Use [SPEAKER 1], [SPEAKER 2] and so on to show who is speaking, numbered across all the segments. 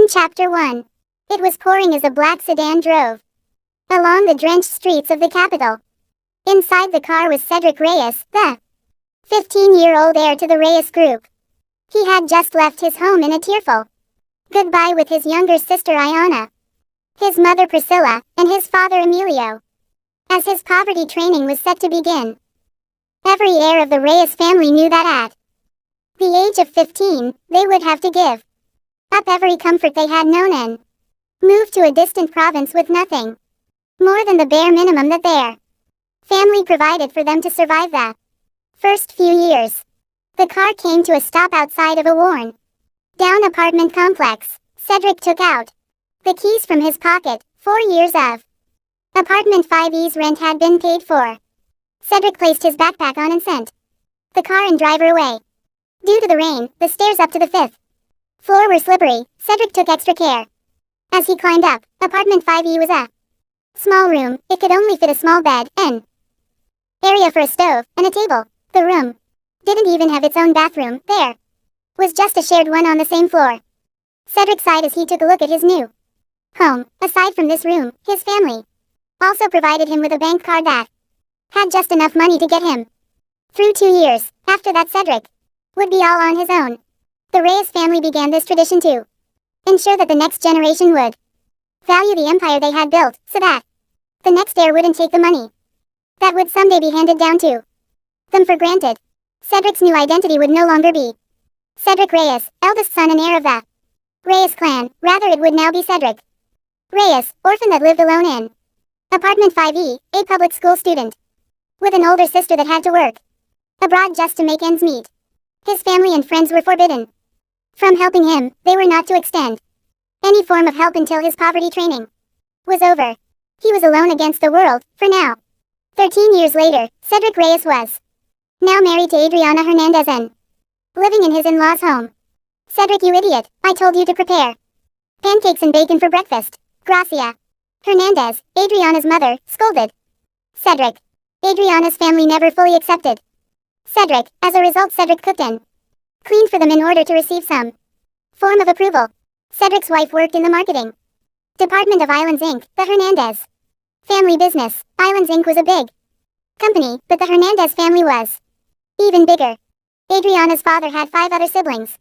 [SPEAKER 1] Chapter 1. It was pouring as a black sedan drove along the drenched streets of the capital. Inside the car was Cedric Reyes, the 15-year-old heir to the Reyes Group. He had just left his home in a tearful goodbye with his younger sister Ayana, his mother Priscilla, and his father Emilio, as his poverty training was set to begin. Every heir of the Reyes family knew that at the age of 15, they would have to give up every comfort they had known and move to a distant province with nothing more than the bare minimum that their family provided for them to survive the first few years. The car came to a stop outside of a worn-down apartment complex. Cedric took out the keys from his pocket. 4 years of apartment 5E's rent had been paid for. Cedric placed his backpack on and sent the car and driver away. Due to the rain, the stairs up to the 5th floor were slippery. Cedric took extra care. As he climbed up, apartment 5E was a small room. It could only fit a small bed, an area for a stove, and a table. The room didn't even have its own bathroom. There was just a shared one on the same floor. Cedric sighed as he took a look at his new home. Aside from this room, his family also provided him with a bank card that had just enough money to get him through 2 years. After that, Cedric would be all on his own. The Reyes family began this tradition to ensure that the next generation would value the empire they had built, so that the next heir wouldn't take the money that would someday be handed down to them for granted. Cedric's new identity would no longer be Cedric Reyes, eldest son and heir of the Reyes clan. Rather, it would now be Cedric Reyes, orphan that lived alone in apartment 5E, a public school student with an older sister that had to work abroad just to make ends meet. His family and friends were forbidden from helping him. They were not to extend any form of help until his poverty training was over. He was alone against the world, for now. 13 years later, Cedric Reyes was now married to Adriana Hernandez and living in his in-laws' home. Cedric, you idiot, I told you to prepare pancakes and bacon for breakfast. Gracia Hernandez, Adriana's mother, scolded Cedric. Adriana's family never fully accepted Cedric. As a result, Cedric cooked and cleaned for them in order to receive some form of approval. Cedric's wife worked in the marketing department of Islands Inc., the Hernandez family business. Islands Inc. was a big company, but the Hernandez family was even bigger. Adriana's father had 5 other siblings,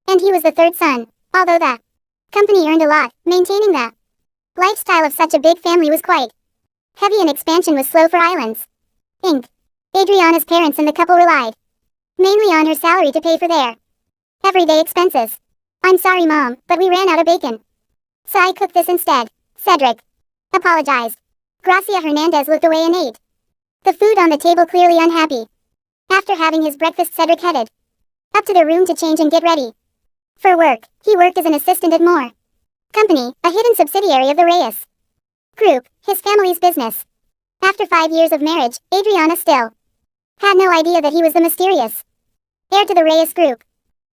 [SPEAKER 1] and he was the 3rd son. Although the company earned a lot, maintaining the lifestyle of such a big family was quite heavy and expansion was slow for Islands Inc. Adriana's parents and the couple relied mainly on her salary to pay for their everyday expenses. I'm sorry, Mom, but we ran out of bacon, so I cooked this instead. Cedric apologized. Gracia Hernandez looked away and ate the food on the table, clearly unhappy. After having his breakfast, Cedric headed up to their room to change and get ready for work. He worked as an assistant at Moore Company, a hidden subsidiary of the Reyes Group, his family's business. After 5 years of marriage, Adriana still had no idea that he was the mysterious heir to the Reyes Group.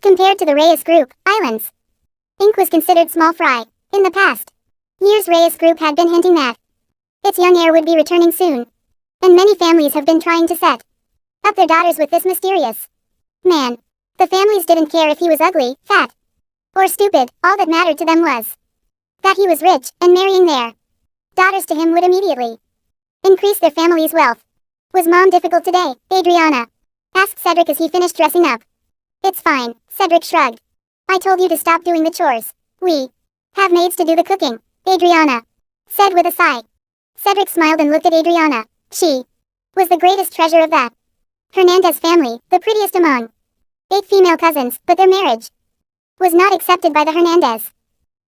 [SPEAKER 1] Compared to the Reyes Group, Islands Inc. was considered small fry. In the past years, Reyes Group had been hinting that its young heir would be returning soon, and many families have been trying to set up their daughters with this mysterious man. The families didn't care if he was ugly, fat, or stupid. All that mattered to them was that he was rich, and marrying their daughters to him would immediately increase their family's wealth. Was Mom difficult today, Adriana asked Cedric as he finished dressing up. It's fine, Cedric shrugged. I told you to stop doing the chores. We have maids to do the cooking, Adriana said with a sigh. Cedric smiled and looked at Adriana. She was the greatest treasure of that Hernandez family, the prettiest among 8 female cousins, but their marriage was not accepted by the Hernandez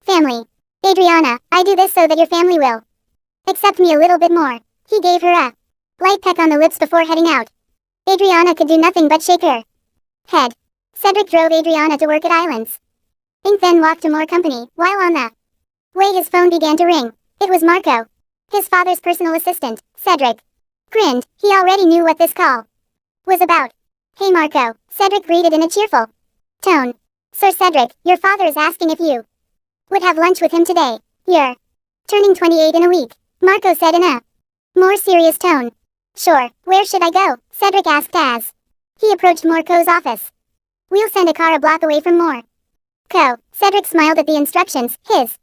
[SPEAKER 1] family. Adriana, I do this so that your family will accept me a little bit more. He gave her a light peck on the lips before heading out. Adriana could do nothing but shake her head. Cedric drove Adriana to work at Islands Inc., then walked to Moore Company. While on the way, his phone began to ring. It was Marco, his father's personal assistant. Cedric grinned. He already knew what this call was about. Hey Marco, Cedric greeted in a cheerful tone. Sir Cedric, your father is asking if you would have lunch with him today. You're turning 28 in a week, Marco said in a more serious tone. Sure, where should I go? Cedric asked as he approached Marco's office. We'll send a car a block away from Moore Cedric smiled at the instructions. His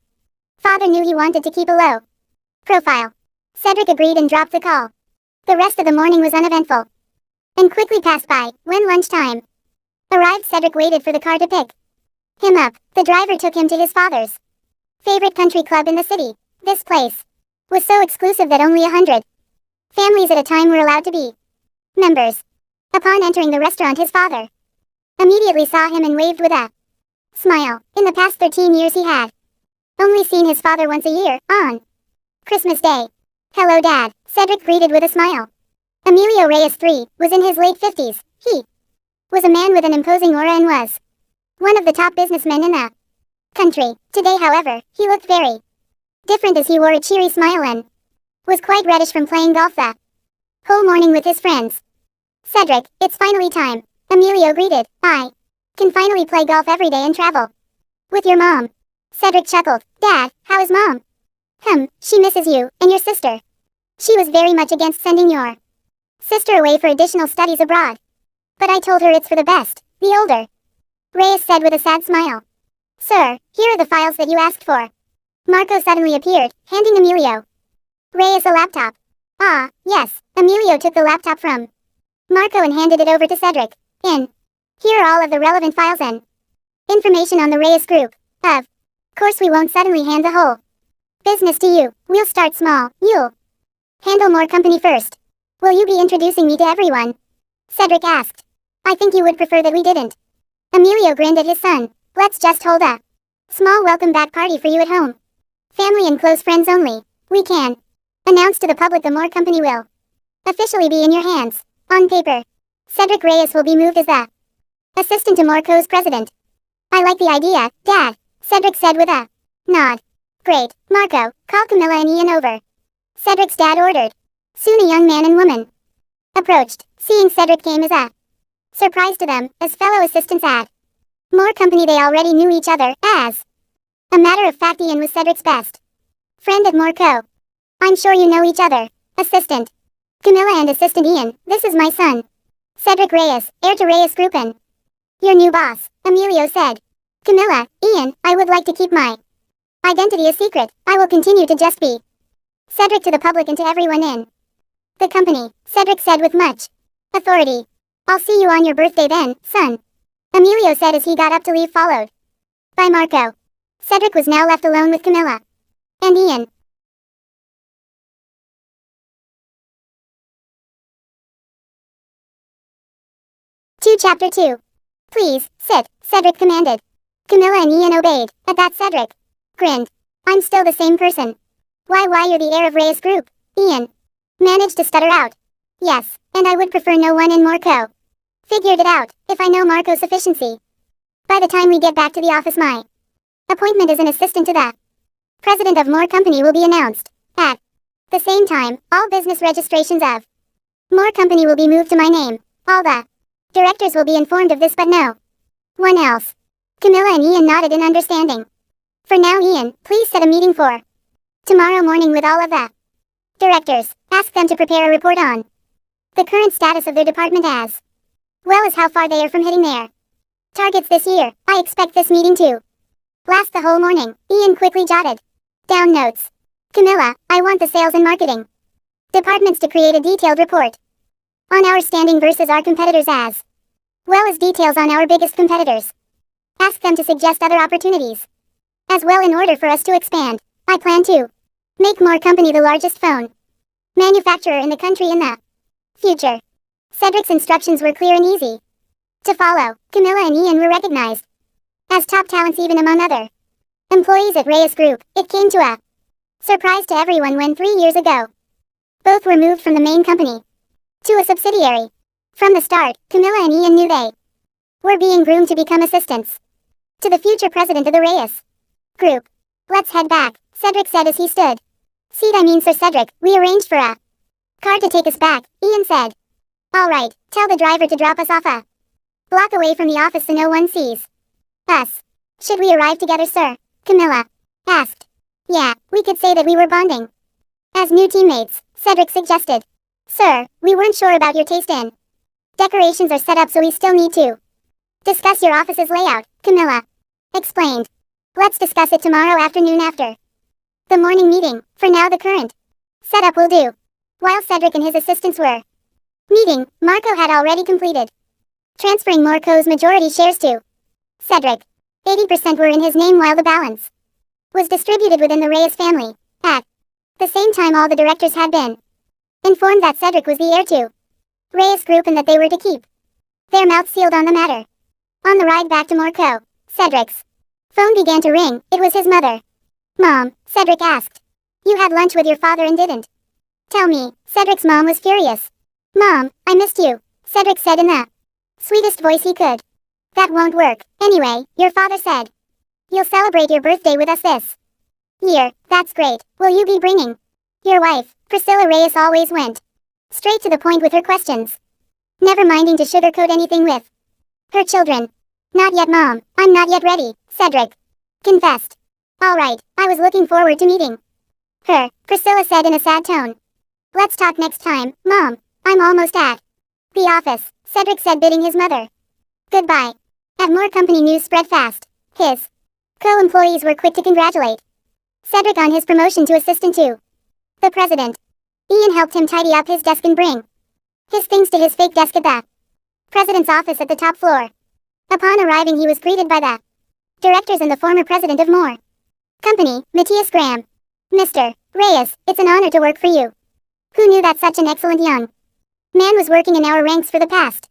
[SPEAKER 1] father knew he wanted to keep a low profile. Cedric agreed and dropped the call. The rest of the morning was uneventful and quickly passed by. When lunchtime arrived, Cedric waited for the car to pick him up. The driver took him to his father's favorite country club in the city. This place was so exclusive that only 100 families at a time were allowed to be members. Upon entering the restaurant, his father immediately saw him and waved with a smile. In the past 13 years he had only seen his father once a year, on Christmas Day. "Hello, Dad," Cedric greeted with a smile. Emilio Reyes III was in his late 50s. He was a man with an imposing aura and was one of the top businessmen in the country. Today, however, he looked very different as he wore a cheery smile and was quite reddish from playing golf the whole morning with his friends. "Cedric, it's finally time," Emilio greeted. "I can finally play golf every day and travel with your mom." Cedric chuckled. "Dad, how is Mom?" She misses you, and your sister. She was very much against sending your sister away for additional studies abroad. But I told her it's for the best," the older Reyes said with a sad smile. "Sir, here are the files that you asked for." Marco suddenly appeared, handing Emilio Reyes a laptop. "Ah, yes." Emilio took the laptop from Marco and handed it over to Cedric. Here are all of the relevant files and information on the Reyes group. Of course we won't suddenly hand the whole business to you. We'll start small. You'll handle more company first. Will you be introducing me to everyone?" Cedric asked. "I think you would prefer that we didn't." Emilio grinned at his son. "Let's just hold a small welcome back party for you at home. Family and close friends only. We can announce to the public the more company will officially be in your hands. On paper, Cedric Reyes will be moved as the assistant to Morco's president." "I like the idea, Dad," Cedric said with a nod. "Great. Marco, call Camilla and Ian over," Cedric's dad ordered. Soon a young man and woman approached. Seeing Cedric came as a surprise to them, as fellow assistants at more company. They already knew each other. As a matter of fact, Ian was Cedric's best friend at Morco. "I'm sure you know each other. Assistant Camilla and Assistant Ian, this is my son, Cedric Reyes, heir to Reyes Group and your new boss," Emilio said. "Camilla, Ian, I would like to keep my identity a secret. I will continue to just be Cedric to the public and to everyone in the company," Cedric said with much authority. "I'll see you on your birthday then, son," Emilio said as he got up to leave, followed by Marco. Cedric was now left alone with Camilla and Ian. Chapter 2. "Please, sit," Cedric commanded. Camilla and Ian obeyed. At that, Cedric grinned. "I'm still the same person." Why you're the heir of Reyes Group," Ian managed to stutter out. "Yes, and I would prefer no one in Morco. Figured it out, if I know Marco's efficiency. By the time we get back to the office, my appointment as an assistant to the president of More Company will be announced. At the same time, all business registrations of More Company will be moved to my name. All the directors will be informed of this, but no one else." Camilla and Ian nodded in understanding. "For now, Ian, please set a meeting for tomorrow morning with all of the directors. Ask them to prepare a report on the current status of their department as well as how far they are from hitting their targets this year. I expect this meeting to last the whole morning." Ian quickly jotted down notes. "Camilla, I want the sales and marketing departments to create a detailed report on our standing versus our competitors, as well as details on our biggest competitors. Ask them to suggest other opportunities as well in order for us to expand. I plan to make More Company the largest phone manufacturer in the country in the future." Cedric's instructions were clear and easy to follow. Camilla and Ian were recognized as top talents even among other employees at Reyes Group. It came to a surprise to everyone when 3 years ago both were moved from the main company to a subsidiary. From the start, Camilla and Ian knew they were being groomed to become assistants to the future president of the Reyes Group. "Let's head back," Cedric said as he stood. Sir Cedric, we arranged for a car to take us back," Ian said. "All right, tell the driver to drop us off a block away from the office so no one sees us." "Should we arrive together, sir?" Camilla asked. "Yeah, we could say that we were bonding as new teammates," Cedric suggested. "Sir, we weren't sure about your taste in decorations are set up, so we still need to discuss your office's layout," Camilla Explained. Let's discuss it tomorrow afternoon after the morning meeting. For now the current setup will do. While Cedric and his assistants were meeting, Marco had already completed transferring Marco's majority shares to Cedric. 80% were in his name while the balance was distributed within the Reyes family. At the same time all the directors had been informed that Cedric was the heir to Reyes Group and that they were to keep their mouths sealed on the matter. On the ride back to Marco, Cedric's phone began to ring. It was his mother. Mom, Cedric asked. You had lunch with your father and didn't tell me. Cedric's mom was furious. Mom, I missed you, Cedric said in the sweetest voice he could. That won't work. Anyway, your father said you'll celebrate your birthday with us this year. That's great. Will you be bringing your wife? Priscilla Reyes always went straight to the point with her questions, never minding to sugarcoat anything with her children. Not yet, Mom. I'm not yet ready, Cedric confessed. All right, I was looking forward to meeting her, Priscilla said in a sad tone. Let's talk next time, Mom. I'm almost at the office, Cedric said, bidding his mother goodbye. As more company news spread fast, his co-employees were quick to congratulate Cedric on his promotion to assistant to the president. Ian helped him tidy up his desk and bring his things to his fake desk at the president's office at the top floor. Upon arriving he was greeted by the directors and the former president of Moore Company, Matthias Graham. Mr. Reyes, it's an honor to work for you. Who knew that such an excellent young man was working in our ranks for the past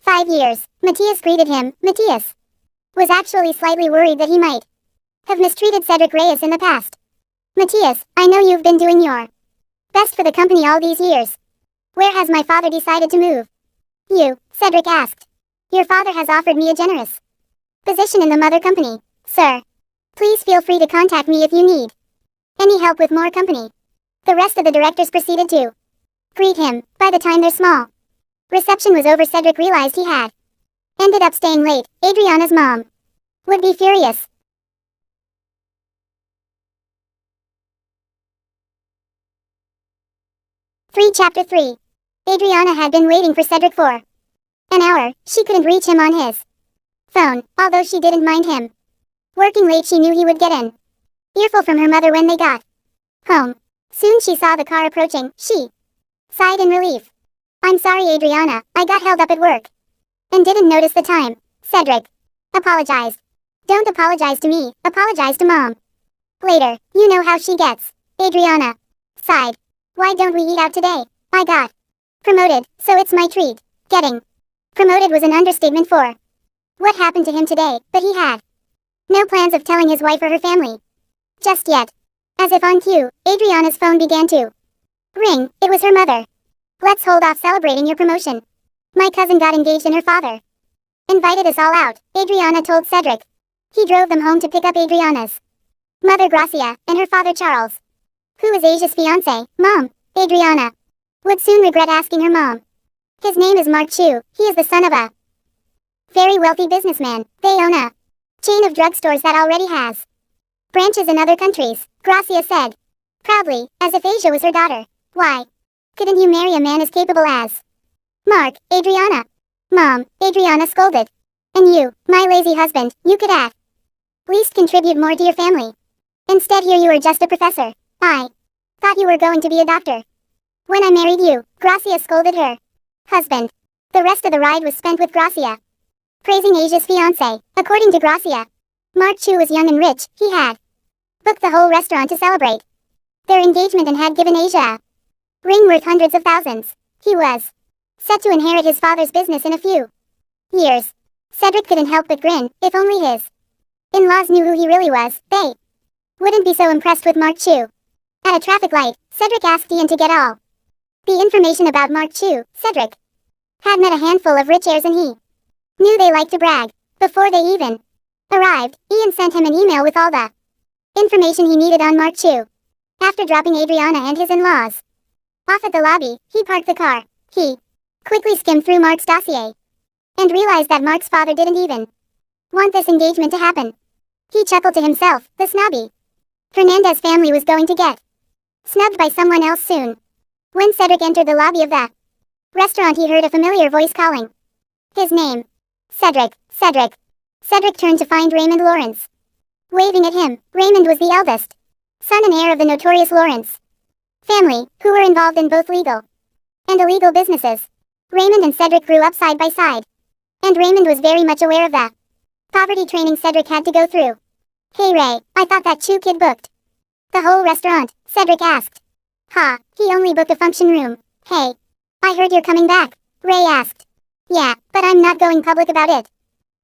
[SPEAKER 1] 5 years? Matthias greeted him. Matthias was actually slightly worried that he might have mistreated Cedric Reyes in the past. Matthias, I know you've been doing your best for the company all these years. Where has my father decided to move you? Cedric asked. Your father has offered me a generous position in the mother company, sir. Please feel free to contact me if you need any help with Moore Company. The rest of the directors proceeded to greet him. By the time their small reception was over, Cedric realized he had ended up staying late. Adriana's mom would be furious. Chapter 3. Adriana had been waiting for Cedric for an hour. She couldn't reach him on his phone, although she didn't mind him working late. She knew he would get an earful from her mother when they got home. Soon she saw the car approaching. She sighed in relief. I'm sorry, Adriana, I got held up at work and didn't notice the time. Cedric apologized. Don't apologize to me, apologize to Mom later. You know how she gets. Adriana sighed. Why don't we eat out today? I got promoted, so it's my treat. Getting promoted was an understatement for what happened to him today, but he had no plans of telling his wife or her family just yet. As if on cue, Adriana's phone began to ring. It was her mother. Let's hold off celebrating your promotion. My cousin got engaged and her father invited us all out, Adriana told Cedric. He drove them home to pick up Adriana's mother Gracia and her father Charles, who was Asia's fiancé. Mom, Adriana would soon regret asking her mom. His name is Mark Chu. He is the son of a very wealthy businessman. They own a chain of drugstores that already has branches in other countries, Gracia said proudly, as if Asia was her daughter. Why couldn't you marry a man as capable as Mark, Adriana? Mom, Adriana scolded. And you, my lazy husband, you could at least contribute more to your family. Instead here you are just a professor. I thought you were going to be a doctor when I married you, Gracia scolded her husband. The rest of the ride was spent with Gracia praising Asia's fiancé. According to Gracia, Mark Chu was young and rich. He had booked the whole restaurant to celebrate their engagement and had given Asia a ring worth hundreds of thousands. He was set to inherit his father's business in a few years. Cedric couldn't help but grin. If only his in-laws knew who he really was, they wouldn't be so impressed with Mark Chu. At a traffic light, Cedric asked Ian to get all the information about Mark Chu. Cedric had met a handful of rich heirs and he knew they liked to brag. Before they even arrived, Ian sent him an email with all the information he needed on Mark Chu. After dropping Adriana and his in-laws off at the lobby, he parked the car. He quickly skimmed through Mark's dossier and realized that Mark's father didn't even want this engagement to happen. He chuckled to himself. The snobby Hernandez family was going to get snubbed by someone else soon. When Cedric entered the lobby of the restaurant, he heard a familiar voice calling his name. Cedric, Cedric. Cedric turned to find Raymond Lawrence. Waving at him, Raymond was the eldest son and heir of the notorious Lawrence family, who were involved in both legal and illegal businesses. Raymond and Cedric grew up side by side, and Raymond was very much aware of the poverty training Cedric had to go through. "Hey Ray, I thought that Chew kid booked the whole restaurant," Cedric asked. "Ha, he only booked a function room." "Hey, I heard you're coming back," Ray asked. "Yeah, but I'm not going public about it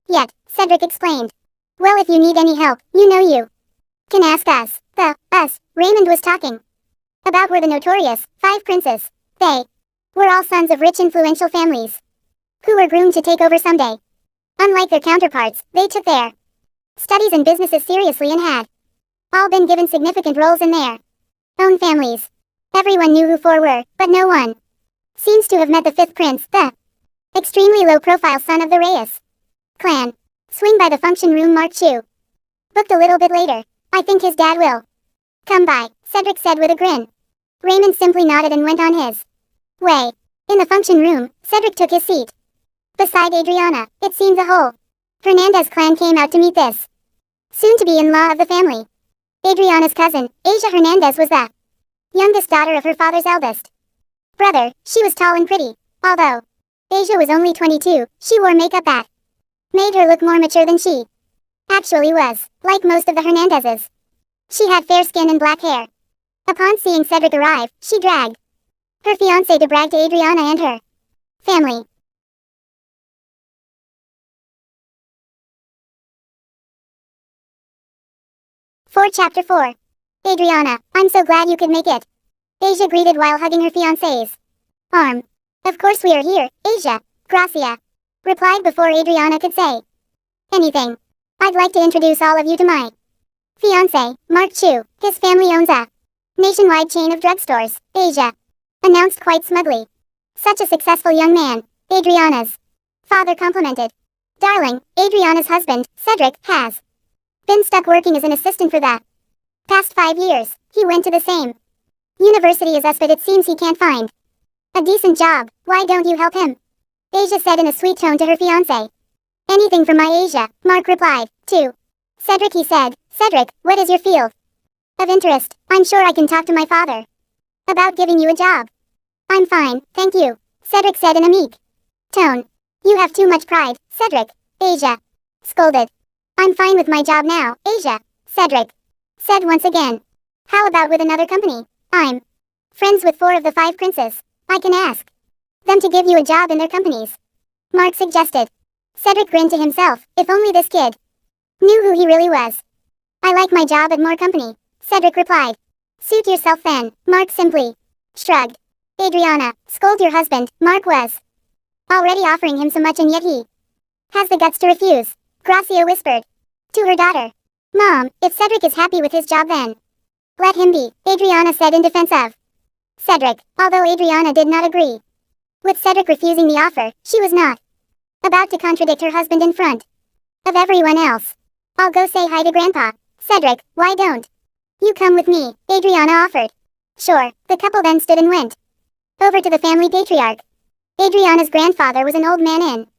[SPEAKER 1] yet," Cedric explained. "Well, if you need any help, you can ask us." The us Raymond was talking about were the notorious 5 princes. They were all sons of rich influential families who were groomed to take over someday. Unlike their counterparts, they took their studies and businesses seriously and had all been given significant roles in their own families. Everyone knew who 4 were, but no one seems to have met the 5th prince, the extremely low-profile son of the Reyes clan. Swing by the function room, Mark Chew booked a little bit later. "I think his dad will come by," Cedric said with a grin. Raymond simply nodded and went on his way. In the function room, Cedric took his seat beside Adriana. It seemed the whole Hernandez clan came out to meet this soon-to-be-in-law of the family. Adriana's cousin, Asia Hernandez, was the youngest daughter of her father's eldest brother. She was tall and pretty. Although Asia was only 22, she wore makeup that made her look more mature than she actually was. Like most of the Hernandezes, she had fair skin and black hair. Upon seeing Cedric arrive, she dragged her fiancé to brag to Adriana and her family. Chapter 4. Adriana, I'm so glad you could make it, Asia greeted while hugging her fiancé's arm. "Of course we are here, Asia," Gracia replied before Adriana could say anything. "I'd like to introduce all of you to my fiancé, Mark Chew. His family owns a nationwide chain of drugstores," Asia announced quite smugly. "Such a successful young man," Adriana's father complimented. "Darling, Adriana's husband, Cedric, has been stuck working as an assistant for the past 5 years. He went to the same university as us, but it seems he can't find a decent job. Why don't you help him?" Asia said in a sweet tone to her fiancé. "Anything for my Asia," Mark replied. "To Cedric," he said. "Cedric, what is your field of interest? I'm sure I can talk to my father about giving you a job." "I'm fine, thank you," Cedric said in a meek tone. "You have too much pride, Cedric," Asia scolded. "I'm fine with my job now, Asia," Cedric said once again. "How about with another company? I'm friends with 4 of the 5 princes. I can ask them to give you a job in their companies," Mark suggested. Cedric grinned to himself. If only this kid knew who he really was. "I like my job at more company," Cedric replied. "Suit yourself then," Mark simply shrugged. "Adriana, scold your husband." Mark was already offering him so much and yet he has the guts to refuse, Gracia whispered to her daughter. "Mom, if Cedric is happy with his job then let him be," Adriana said in defense of Cedric. Although Adriana did not agree with Cedric refusing the offer, she was not about to contradict her husband in front of everyone else. "I'll go say hi to Grandpa." "Cedric, why don't you come with me?" Adriana offered. "Sure." The couple then stood and went over to the family patriarch. Adriana's grandfather was an old man in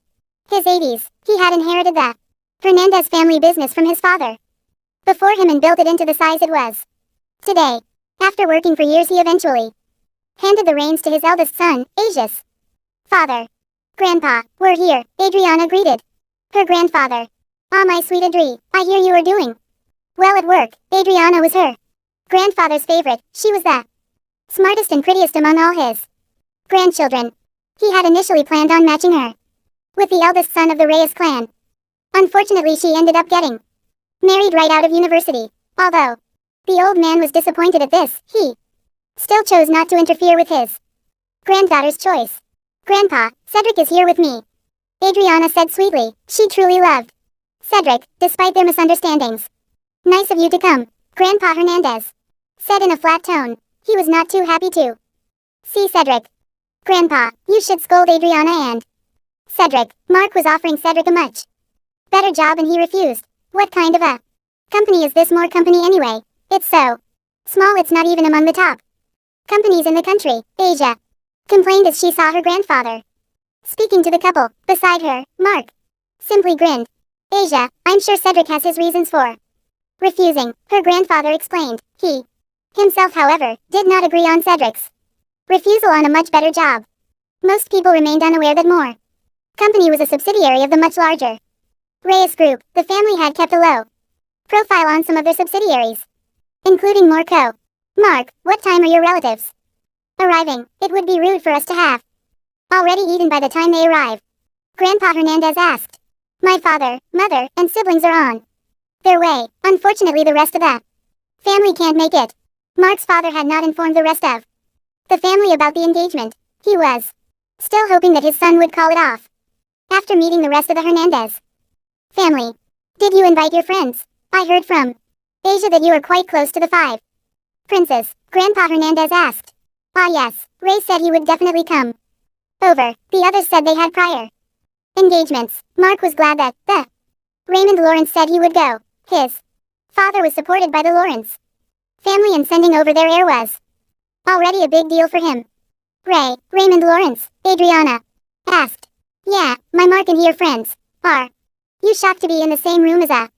[SPEAKER 1] his 80s. He had inherited the Hernandez family business from his father before him and built it into the size it was today. After working for years, he eventually handed the reins to his eldest son, Asia's father. "Grandpa, we're here," Adriana greeted her grandfather. "Ah, my sweet Adri, I hear you are doing well at work." Adriana was her grandfather's favorite. She was the smartest and prettiest among all his grandchildren. He had initially planned on matching her with the eldest son of the Reyes clan. Unfortunately, she ended up getting married right out of university. Although the old man was disappointed at this, he still chose not to interfere with his granddaughter's choice. "Grandpa, Cedric is here with me," Adriana said sweetly. She truly loved Cedric, despite their misunderstandings. "Nice of you to come," Grandpa Hernandez said in a flat tone. He was not too happy to see Cedric. "Grandpa, you should scold Adriana and Cedric." Mark was offering Cedric a much better job and he refused. "What kind of a company is this? More company anyway. It's so small it's not even among the top companies in the country," Asia complained as she saw her grandfather speaking to the couple beside her. Mark simply grinned. Asia, I'm sure Cedric has his reasons for refusing, her grandfather explained. He himself, however, did not agree on Cedric's refusal on a much better job. Most people remained unaware that Moore Company was a subsidiary of the much larger Reyes Group. The family had kept a low profile on some of their subsidiaries, including Moore Co. Mark, what time are your relatives arriving? It would be rude for us to have already eaten by the time they arrive, Grandpa Hernandez asked. My father, mother, and siblings are on their way. Unfortunately, the rest of the family can't make it. Mark's father had not informed the rest of the family about the engagement. He was still hoping that his son would call it off after meeting the rest of the Hernandez family. Did you invite your friends? I heard from Asia that you are quite close to the 5 princes, Grandpa Hernandez asked. Ah yes, Ray said he would definitely come over. The others said they had prior engagements. Mark was glad that the Raymond Lawrence said he would go. His father was supported by the Lawrence family, and sending over their heir was already a big deal for him. Raymond Lawrence, Adriana asked. Yeah, my Mark and he are friends. Are you shocked to be in the same room as a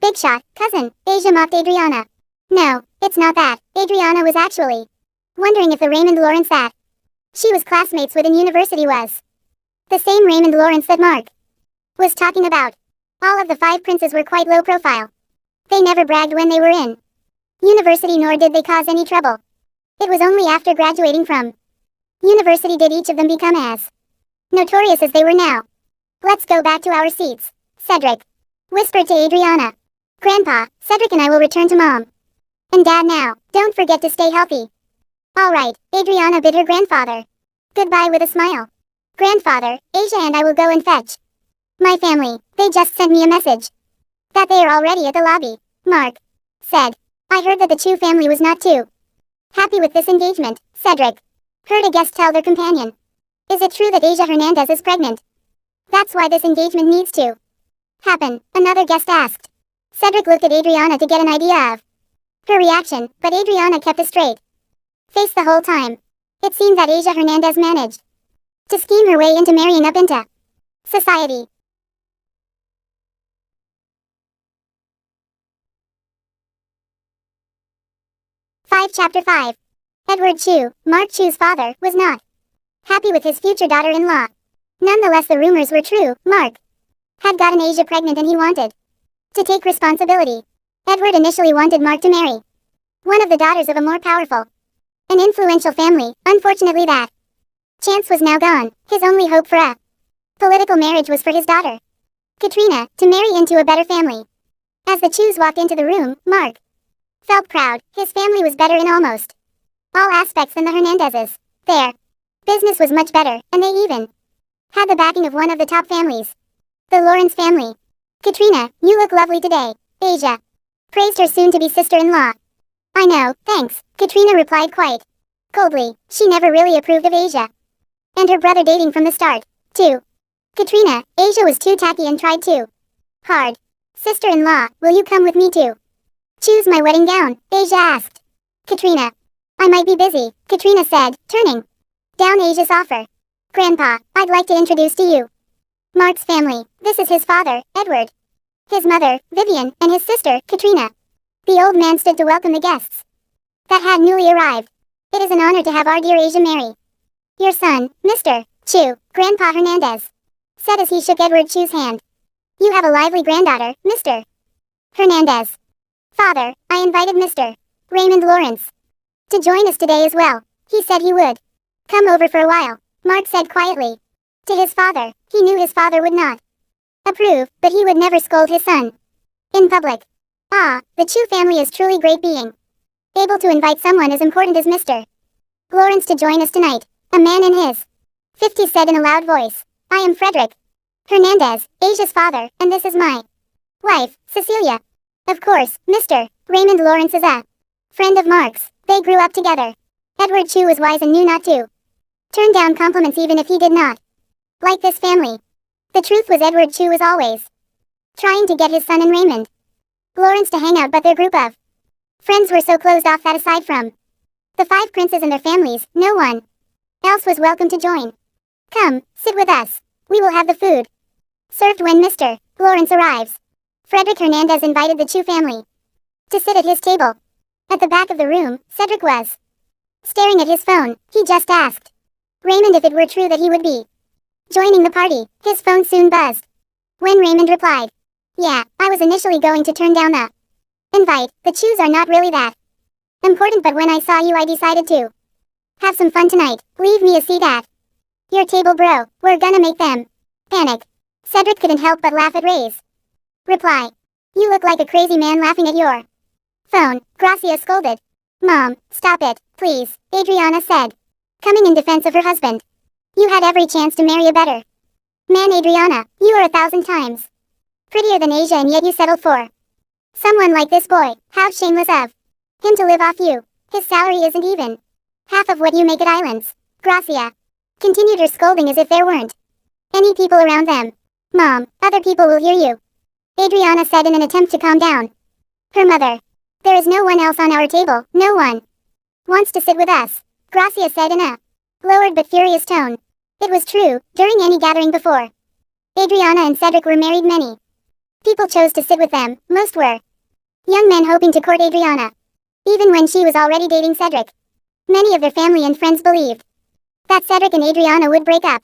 [SPEAKER 1] big shot cousin? Asia mocked Adriana. No, it's not that. Adriana was actually wondering if the Raymond Lawrence that she was classmates with in university was the same Raymond Lawrence that Mark was talking about. All of the 5 princes were quite low profile. They never bragged when they were in university, nor did they cause any trouble. It was only after graduating from university did each of them become as notorious as they were now. Let's go back to our seats, Cedric whispered to Adriana. Grandpa, Cedric and I will return to Mom and Dad now. Don't forget to stay healthy. All right, Adriana bid her grandfather goodbye with a smile. Grandfather, Asia and I will go and fetch my family. They just sent me a message that they are already at the lobby. Mark said. I heard that the Chu family was not too happy with this engagement. Cedric heard a guest tell their companion. Is it true that Asia Hernandez is pregnant? That's why this engagement needs to happen, another guest asked. Cedric looked at Adriana to get an idea of her reaction, but Adriana kept a straight face the whole time. It seemed that Asia Hernandez managed to scheme her way into marrying up into society. Chapter 5. Edward Chu, Mark Chu's father, was not happy with his future daughter-in-law. Nonetheless, the rumors were true. Mark had gotten Asia pregnant and he wanted to take responsibility. Edward initially wanted Mark to marry one of the daughters of a more powerful and influential family. Unfortunately, that chance was now gone. His only hope for a political marriage was for his daughter, Katrina, to marry into a better family. As the Chus walked into the room, Mark felt proud. His family was better in almost all aspects than the Hernandezes. Their business was much better, and they even had the backing of one of the top families, the Lawrence family. Katrina, you look lovely today. Asia praised her soon-to-be sister-in-law. I know, thanks, Katrina replied quite coldly. She never really approved of Asia and her brother dating from the start. To Katrina, Asia was too tacky and tried too hard. Sister-in-law, will you come with me too? Choose my wedding gown, Asia asked. Katrina. I might be busy, Katrina said, turning down Asia's offer. Grandpa, I'd like to introduce to you Mark's family. This is his father, Edward, his mother, Vivian, and his sister, Katrina. The old man stood to welcome the guests that had newly arrived. It is an honor to have our dear Asia marry your son, Mr. Chu, Grandpa Hernandez said as he shook Edward Chu's hand. You have a lively granddaughter, Mr. Hernandez. Father, I invited Mr. Raymond Lawrence to join us today as well. He said he would come over for a while, Mark said quietly to his father. He knew his father would not approve, but he would never scold his son in public. Ah, the Chu family is truly great being able to invite someone as important as Mr. Lawrence to join us tonight. A man in his 50s said in a loud voice. I am Frederick Hernandez, Asia's father, and this is my wife, Cecilia. Of course, Mr. Raymond Lawrence is a friend of Mark's. They grew up together. Edward Chu was wise and knew not to turn down compliments even if he did not like this family. The truth was Edward Chu was always trying to get his son and Raymond Lawrence to hang out, but their group of friends were so closed off that aside from the 5 princes and their families, no one else was welcome to join. Come, sit with us. We will have the food served when Mr. Lawrence arrives. Frederick Hernandez invited the Chu family to sit at his table. At the back of the room, Cedric was staring at his phone. He just asked Raymond if it were true that he would be joining the party. His phone soon buzzed. When Raymond replied, "Yeah, I was initially going to turn down the invite. The Chus are not really that important, but when I saw you I decided to have some fun tonight. Leave me a seat at your table, bro. We're gonna make them panic." Cedric couldn't help but laugh at Ray's reply. "You look like a crazy man laughing at your phone," Gracia scolded. "Mom, stop it, please," Adriana said, coming in defense of her husband. "You had every chance to marry a better man, Adriana. You are 1,000 times prettier than Asia, and yet you settled for someone like this boy. How shameless of him to live off you. His salary isn't even half of what you make at Islands." Gracia continued her scolding as if there weren't any people around them. "Mom, other people will hear you," Adriana said in an attempt to calm down her mother. "There is no one else on our table. No one wants to sit with us," Gracia said in a lowered but furious tone. It was true. During any gathering before Adriana and Cedric were married, many people chose to sit with them. Most were young men hoping to court Adriana, even when she was already dating Cedric. Many of their family and friends believed that Cedric and Adriana would break up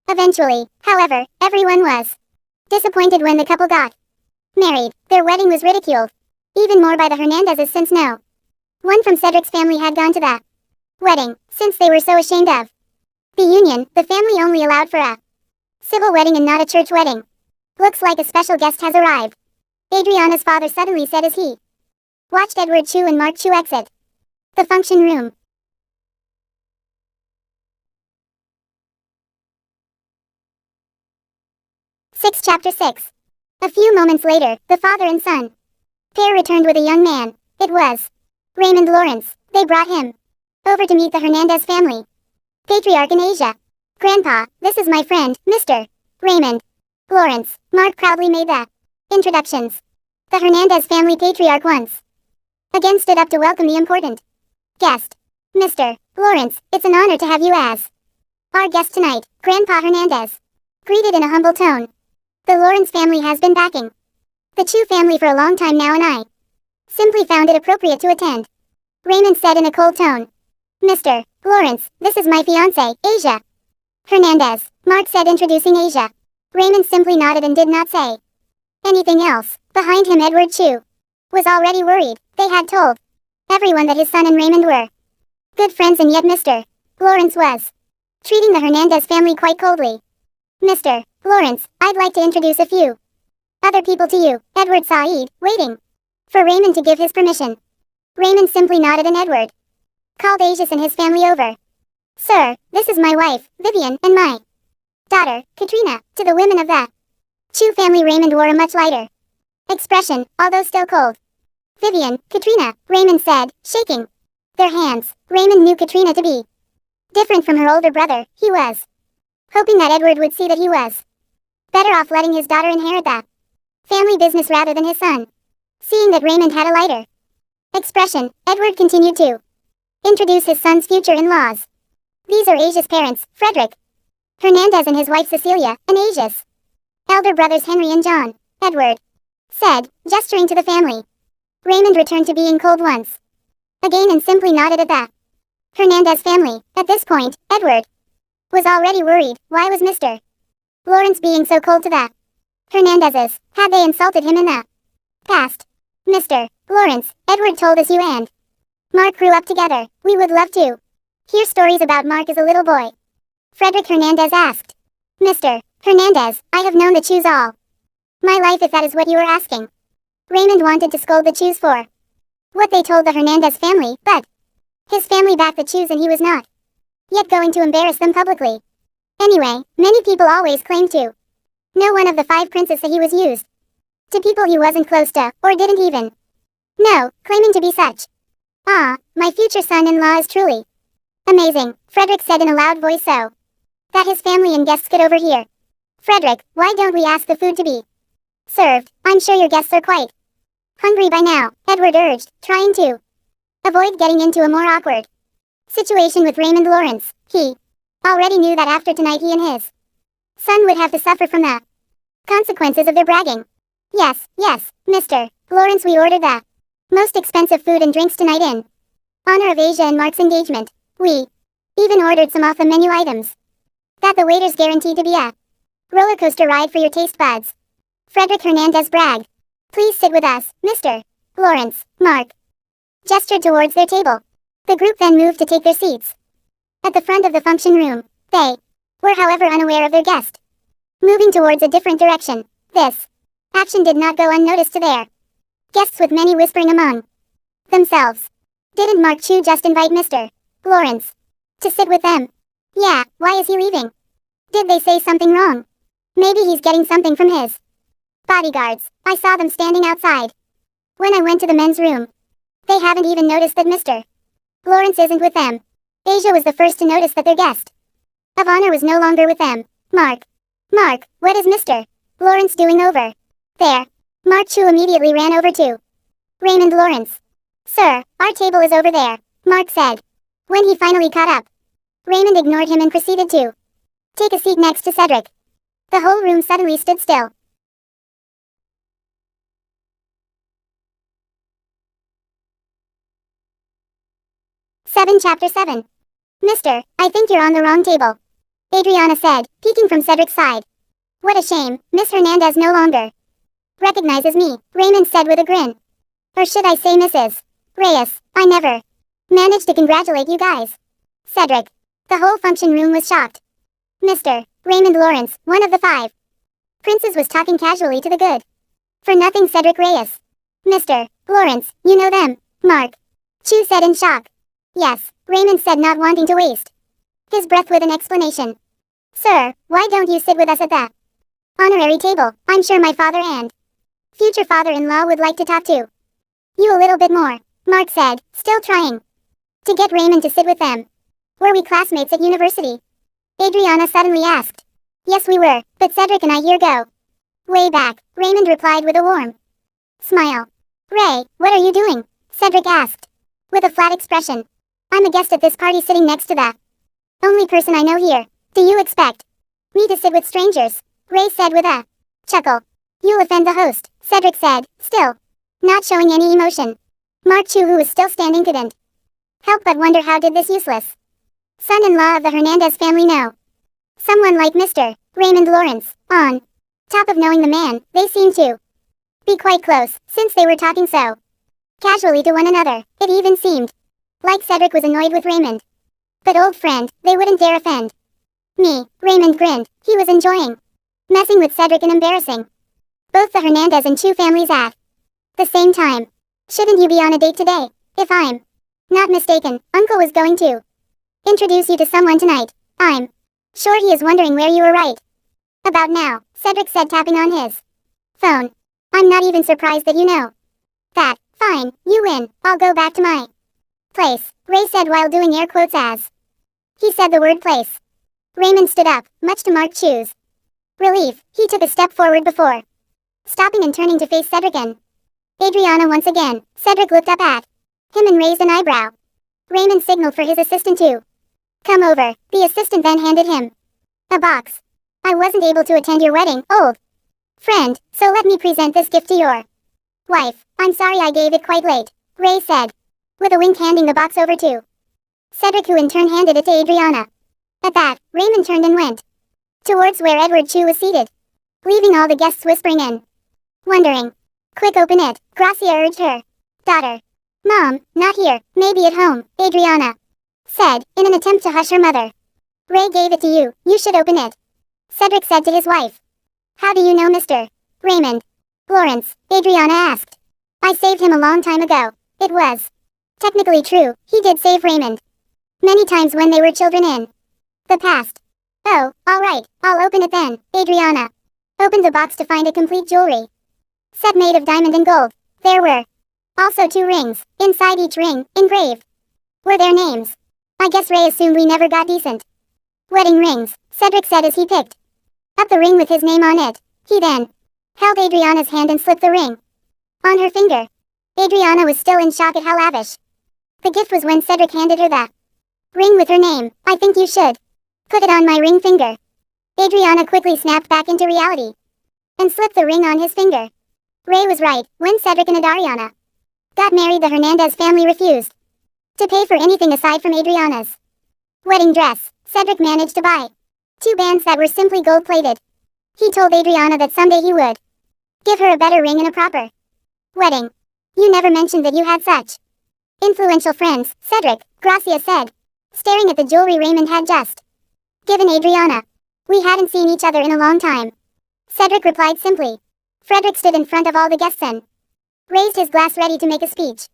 [SPEAKER 1] eventually. However, everyone was disappointed when the couple got married. Their wedding was ridiculed even more by the Hernandezes, since no one from Cedric's family had gone to the wedding. Since they were so ashamed of the union, the family only allowed for a civil wedding and not a church wedding. "Looks like a special guest has arrived," Adriana's father suddenly said as he watched Edward Chu and Mark Chu exit the function room. Chapter 6. A few moments later, the father and son pair returned with a young man. It was Raymond Lawrence. They brought him over to meet the Hernandez family patriarch in Asia. "Grandpa, this is my friend, Mr. Raymond Lawrence." Mark proudly made the introductions. The Hernandez family patriarch once again stood up to welcome the important guest. "Mr. Lawrence, it's an honor to have you as our guest tonight," Grandpa Hernandez greeted in a humble tone. "The Lawrence family has been backing the Chu family for a long time now, and I simply found it appropriate to attend," Raymond said in a cold tone. "Mr. Lawrence, this is my fiancée, Asia Hernandez," Mark said, introducing Asia. Raymond simply nodded and did not say anything else. Behind him, Edward Chu was already worried. They had told everyone that his son and Raymond were good friends, and yet Mr. Lawrence was treating the Hernandez family quite coldly. "Mr. Lawrence, I'd like to introduce a few other people to you." Edward saw waiting for Raymond to give his permission. Raymond simply nodded, and Edward called Asius and his family over. "Sir, this is my wife, Vivian, and my daughter, Katrina." To the women of the Chu family, Raymond wore a much lighter expression, although still cold. "Vivian, Katrina," Raymond said, shaking their hands. Raymond knew Katrina to be different from her older brother. He was hoping that Edward would see that he was better off letting his daughter inherit the family business rather than his son. Seeing that Raymond had a lighter expression, Edward continued to introduce his son's future in-laws. "These are Asia's parents, Frederick Hernandez, and his wife Cecilia, and Asia's elder brothers Henry and John," Edward said, gesturing to the family. Raymond returned to being cold once again and simply nodded at the Hernandez family. At this point, Edward was already worried. Why was Mr. Lawrence being so cold to the Hernandezes? Had they insulted him in the past? "Mr. Lawrence, Edward told us you and Mark grew up together. We would love to hear stories about Mark as a little boy," Frederick Hernandez asked. "Mr. Hernandez, I have known the Chus all my life, if that is what you are asking." Raymond wanted to scold the Chus for what they told the Hernandez family, but his family backed the Chus and he was not yet going to embarrass them publicly. Anyway, many people always claimed to know one of the 5 princes that he was used to people he wasn't close to, or didn't even know, claiming to be such. "Ah, my future son-in-law is truly amazing," Frederick said in a loud voice so that his family and guests could overhear. "Frederick, why don't we ask the food to be served? I'm sure your guests are quite hungry by now," Edward urged, trying to avoid getting into a more awkward situation with Raymond Lawrence. He already knew that after tonight he and his son would have to suffer from the Consequences of their bragging. Yes, yes, Mr. Lawrence, we ordered the most expensive food and drinks tonight in honor of Asia and Mark's engagement. We even ordered some off-the-menu items that the waiters guaranteed to be a roller coaster ride for your taste buds. Frederick Hernandez bragged. Please sit with us, Mr. Lawrence. Mark gestured towards their table. The group then moved to take their seats at the front of the function room. They were, however, unaware of their guest moving towards a different direction. This action did not go unnoticed to their guests, with many whispering among themselves. Didn't Mark Chu just invite Mr. Lawrence to sit with them? Yeah, why is he leaving? Did they say something wrong? Maybe he's getting something from his bodyguards. I saw them standing outside when I went to the men's room. They haven't even noticed that Mr. Lawrence isn't with them. Asia was the first to notice that their guest of honor was no longer with them. Mark, what is Mr. Lawrence doing over there? Mark Chu immediately ran over to Raymond Lawrence. Sir, our table is over there, Mark said. When he finally caught up, Raymond ignored him and proceeded to take a seat next to Cedric. The whole room suddenly stood still. Chapter 7. Mister, I think you're on the wrong table, Adriana said, peeking from Cedric's side. What a shame, Miss Hernandez no longer recognizes me, Raymond said with a grin. Or should I say Mrs. Reyes, I never managed to congratulate you guys. Cedric. The whole function room was shocked. Mr. Raymond Lawrence, one of the 5 princes, was talking casually to the good for nothing Cedric Reyes. Mr. Lawrence, you know them, Mark Chu said in shock. Yes, Raymond said, not wanting to waste his breath with an explanation. Sir, why don't you sit with us at the honorary table? I'm sure my father and future father-in-law would like to talk to you a little bit more, Mark said, still trying to get Raymond to sit with them. Were we classmates at university? Adriana suddenly asked. Yes, we were, but Cedric and I here go way back, Raymond replied with a warm smile. Ray, what are you doing? Cedric asked with a flat expression. I'm a guest at this party, sitting next to the only person I know here. Do you expect me to sit with strangers? Ray said with a chuckle. You'll offend the host, Cedric said, still not showing any emotion. Mark Chu, who was still standing, couldn't help but wonder, how did this useless son-in-law of the Hernandez family know someone like Mr. Raymond Lawrence? On top of knowing the man, they seemed to be quite close, since they were talking so casually to one another. It even seemed like Cedric was annoyed with Raymond. But old friend, they wouldn't dare offend me. Raymond grinned. He was enjoying messing with Cedric and embarrassing both the Hernandez and Chu families at the same time. Shouldn't you be on a date today? If I'm not mistaken, Uncle was going to introduce you to someone tonight. I'm sure he is wondering where you were right about now, Cedric said, tapping on his phone. I'm not even surprised that you know that. Fine, you win. I'll go back to my place, Ray said while doing air quotes as he said the word place. Raymond stood up, much to Mark Chu's relief. He took a step forward before stopping and turning to face Cedric and Adriana once again. Cedric looked up at him and raised an eyebrow. Raymond signaled for his assistant to come over. The assistant then handed him a box. I wasn't able to attend your wedding, old friend, so let me present this gift to your wife. I'm sorry I gave it quite late, Ray said, with a wink, handing the box over to Cedric, who in turn handed it to Adriana. At that, Raymond turned and went towards where Edward Chu was seated, leaving all the guests whispering and wondering. Quick, open it, Gracia urged her daughter. Mom, not here, maybe at home, Adriana said, in an attempt to hush her mother. Ray gave it to you, you should open it, Cedric said to his wife. How do you know Mr. Raymond Lawrence? Adriana asked. I saved him a long time ago. It was technically true, he did save Raymond many times when they were children in the past. Oh, alright, I'll open it then. Adriana opened the box to find a complete jewelry set made of diamond and gold. There were also 2 rings. Inside each ring, engraved were their names. I guess Ray assumed we never got decent wedding rings, Cedric said as he picked up the ring with his name on it. He then held Adriana's hand and slipped the ring on her finger. Adriana was still in shock at how lavish the gift was when Cedric handed her the ring with her name. I think you should put it on my ring finger. Adriana quickly snapped back into reality. and slipped the ring on his finger. Ray was right. When Cedric and Adriana got married, the Hernandez family refused to pay for anything aside from Adriana's wedding dress. Cedric managed to buy 2 bands that were simply gold-plated. He told Adriana that someday he would give her a better ring and a proper wedding. You never mentioned that you had such influential friends, Cedric, Gracia said, staring at the jewelry Raymond had just given Adriana. We hadn't seen each other in a long time, Cedric replied simply. Frederick stood in front of all the guests and raised his glass ready to make a speech.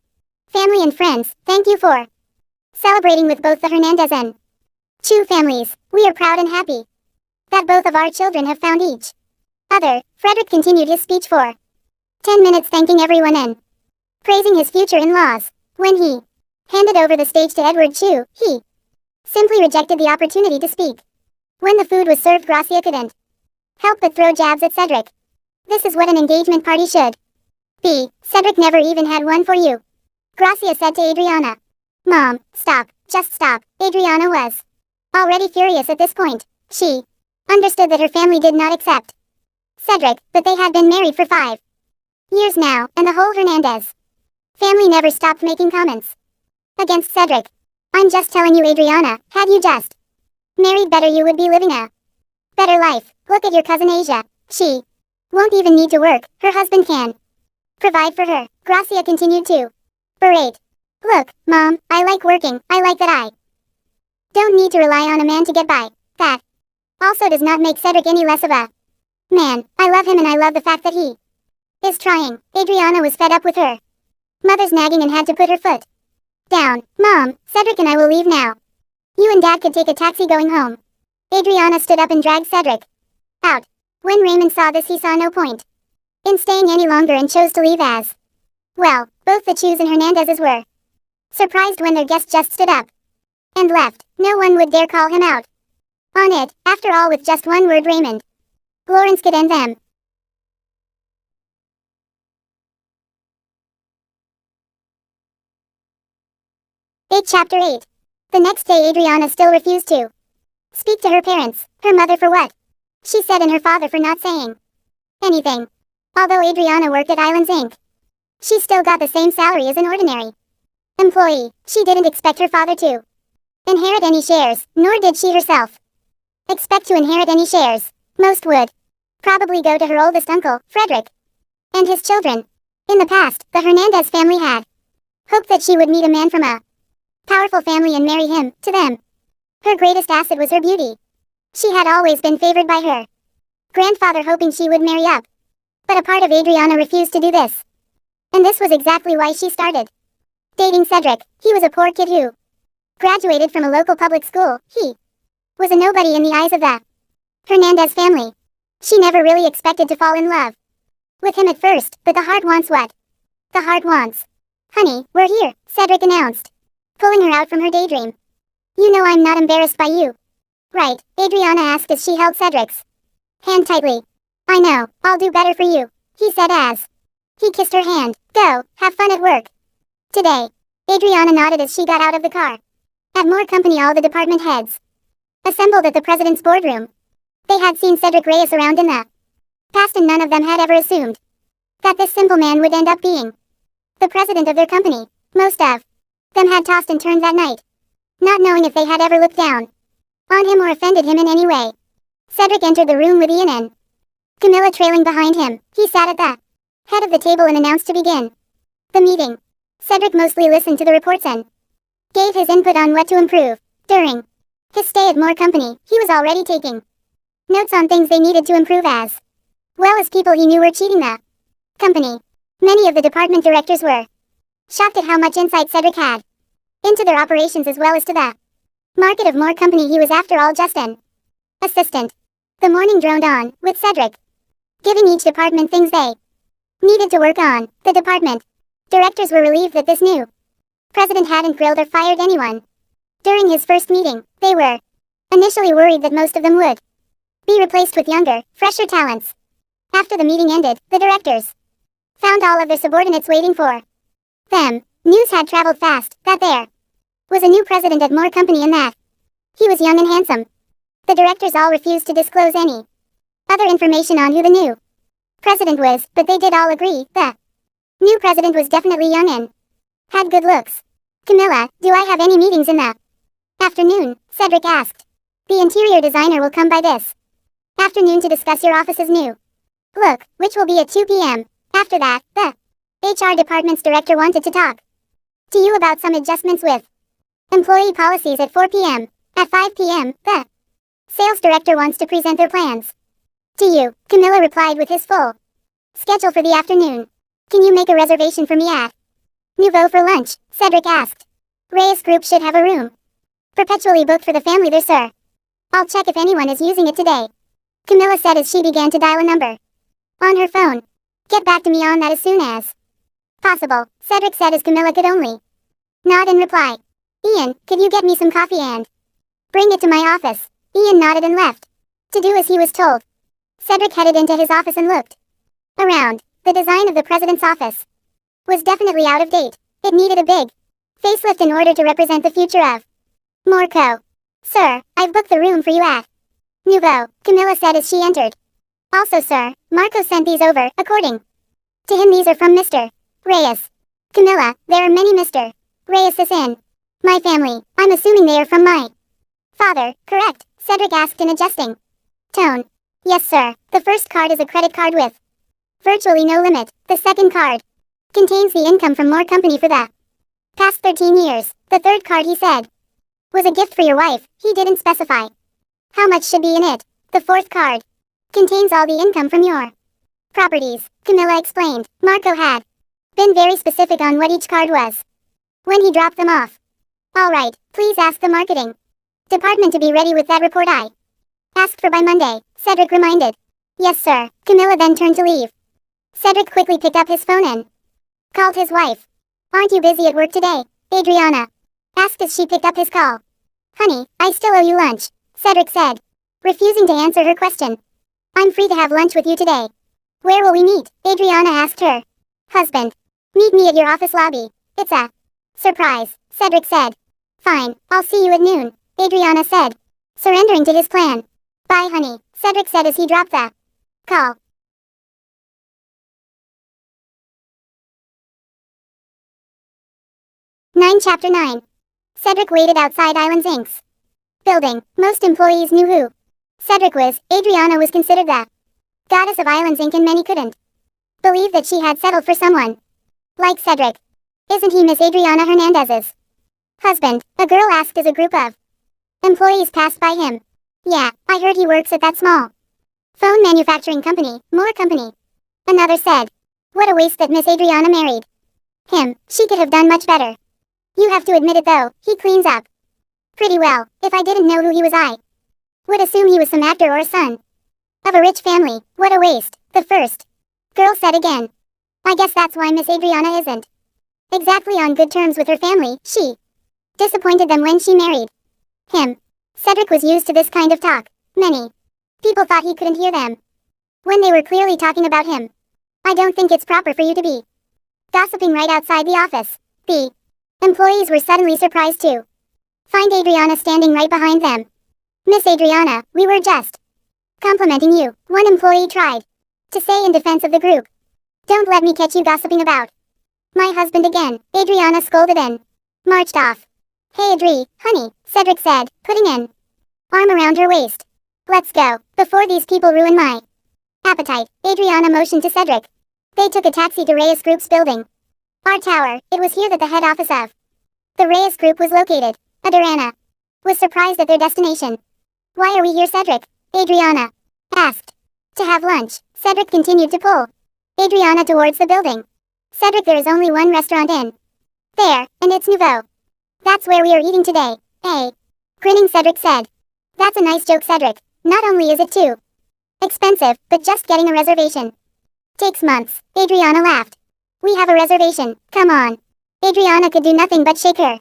[SPEAKER 1] Family and friends, thank you for celebrating with both the Hernandez and Chu families. We are proud and happy that both of our children have found each other. Frederick continued his speech for 10 minutes, thanking everyone and praising his future in-laws. When he handed over the stage to Edward Chu, he simply rejected the opportunity to speak. When the food was served, Gracia couldn't help but throw jabs at Cedric. This is what an engagement party should be. Cedric never even had one for you, Gracia said to Adriana. Mom, stop, just stop. Adriana was already furious at this point. She understood that her family did not accept Cedric, but they had been married for 5 years now, and the whole Hernandez family never stopped making comments against Cedric. I'm just telling you, Adriana, had you just married better, you would be living a better life. Look at your cousin Asia. She won't even need to work. Her husband can provide for her. Gracia continued to berate. Look, Mom, I like working. I like that I don't need to rely on a man to get by. That also does not make Cedric any less of a man. I love him and I love the fact that he is trying. Adriana was fed up with her mother's nagging and had to put her foot down. Mom, Cedric and I will leave now. You and Dad could take a taxi going home. Adriana stood up and dragged Cedric out. When Raymond saw this, he saw no point in staying any longer and chose to leave as well. Both the Chus and Hernandezes were surprised when their guest just stood up and left. No one would dare call him out on it. After all, with just one word, Raymond Lawrence could end them. Chapter 8. The next day, Adriana still refused to speak to her parents, her mother for what she said and her father for not saying anything. Although Adriana worked at Islands Inc., she still got the same salary as an ordinary employee. She didn't expect her father to inherit any shares, nor did she herself expect to inherit any shares. Most would probably go to her oldest uncle, Frederick, and his children. In the past, the Hernandez family had hoped that she would meet a man from a powerful family and marry him. To them, her greatest asset was her beauty. She had always been favored by her grandfather, hoping she would marry up. But a part of Adriana refused to do this. And this was exactly why she started dating Cedric. He was a poor kid who graduated from a local public school. He was a nobody in the eyes of the Hernandez family. She never really expected to fall in love with him at first, but the heart wants what the heart wants. Honey, we're here, Cedric announced, pulling her out from her daydream. You know I'm not embarrassed by you, right? Adriana asked as she held Cedric's hand tightly. I know, I'll do better for you, he said as he kissed her hand. Go, have fun at work today. Adriana nodded as she got out of the car. At Moore Company, all the department heads assembled at the president's boardroom. They had seen Cedric Reyes around in the past, and none of them had ever assumed that this simple man would end up being the president of their company. Most of them had tossed and turned that night, not knowing if they had ever looked down on him or offended him in any way. Cedric entered the room with Ian and Camilla trailing behind him. He sat at the head of the table and announced to begin the meeting. Cedric mostly listened to the reports and gave his input on what to improve. During his stay at Moore Company, he was already taking notes on things they needed to improve, as well as people he knew were cheating the company. Many of the department directors were shocked at how much insight Cedric had into their operations as well as to the market of Moore Company. He was, after all, just an assistant. The morning droned on, with Cedric giving each department things they needed to work on. The department directors were relieved that this new president hadn't grilled or fired anyone during his first meeting. They were initially worried that most of them would be replaced with younger, fresher talents. After the meeting ended, the directors found all of their subordinates waiting for them. News had traveled fast that there was a new president at Moore Company and that he was young and handsome. The directors all refused to disclose any other information on who the new president was, but they did all agree the new president was definitely young and had good looks. Camilla, do I have any meetings in the afternoon? Cedric asked. The interior designer will come by this afternoon to discuss your office's new look, which will be at 2 p.m. After that, the HR department's director wanted to talk to you about some adjustments with employee policies at 4 p.m. At 5 p.m., the sales director wants to present their plans to you, Camilla replied with his full schedule for the afternoon. Can you make a reservation for me at Nouveau for lunch? Cedric asked. Reyes Group should have a room perpetually booked for the family there, sir. I'll check if anyone is using it today, Camilla said as she began to dial a number on her phone. Get back to me on that as soon as possible, Cedric said as Camilla could only nod in reply. Ian, could you get me some coffee and bring it to my office? Ian nodded and left to do as he was told. Cedric headed into his office and looked around. The design of the president's office was definitely out of date. It needed a big facelift in order to represent the future of Morco. Sir, I've booked the room for you at Nouveau, Camilla said as she entered. Also, sir, Marco sent these over. According to him, these are from Mr. Reyes. Camilla, there are many Mr. Reyes in my family. I'm assuming they are from my father, correct? Cedric asked in adjusting tone. Yes, sir. The first card is a credit card with virtually no limit. The second card contains the income from more company for the past 13 years. The third card, he said, was a gift for your wife. He didn't specify how much should be in it. The fourth card contains all the income from your properties, Camilla explained. Marco had been very specific on what each card was when he dropped them off. All right, please ask the marketing department to be ready with that report I asked for by Monday, Cedric reminded. Yes, sir. Camilla then turned to leave. Cedric quickly picked up his phone and called his wife. Aren't you busy at work today? Adriana asked as she picked up his call. Honey, I still owe you lunch, Cedric said, refusing to answer her question. I'm free to have lunch with you today. Where will we meet? Adriana asked her husband. Meet me at your office lobby. It's a surprise, Cedric said. Fine, I'll see you at noon, Adriana said, surrendering to his plan. Bye, honey, Cedric said as he dropped the call. 9 Chapter 9. Cedric waited outside Islands Inc.'s building. Most employees knew who Cedric was. Adriana was considered the goddess of Islands Inc. and many couldn't believe that she had settled for someone like Cedric. Isn't he Miss Adriana Hernandez's husband? A girl asked as a group of employees passed by him. Yeah, I heard he works at that small phone manufacturing company, More Company. Another said. What a waste that Miss Adriana married him. She could have done much better. You have to admit it though, he cleans up pretty well. If I didn't know who he was, I would assume he was some actor or a son of a rich family. What a waste, the first girl said again. I guess that's why Miss Adriana isn't exactly on good terms with her family. She disappointed them when she married him. Cedric was used to this kind of talk. Many people thought he couldn't hear them when they were clearly talking about him. I don't think it's proper for you to be gossiping right outside the office. The employees were suddenly surprised to find Adriana standing right behind them. Miss Adriana, we were just complimenting you, one employee tried to say in defense of the group. Don't let me catch you gossiping about my husband again, Adriana scolded and marched off. Hey Adri, honey, Cedric said, putting an arm around her waist. Let's go, before these people ruin my appetite. Adriana motioned to Cedric. They took a taxi to Reyes Group's building. Our tower. It was here that the head office of the Reyes Group was located. Adriana was surprised at their destination. Why are we here, Cedric? Adriana asked. To have lunch. Cedric continued to pull Adriana towards the building. Cedric, there is only one restaurant in there, and it's Nouveau. That's where we are eating today, eh? Grinning, Cedric said. That's a nice joke, Cedric. Not only is it too expensive, but just getting a reservation takes months. Adriana laughed. We have a reservation, come on. Adriana could do nothing but shake her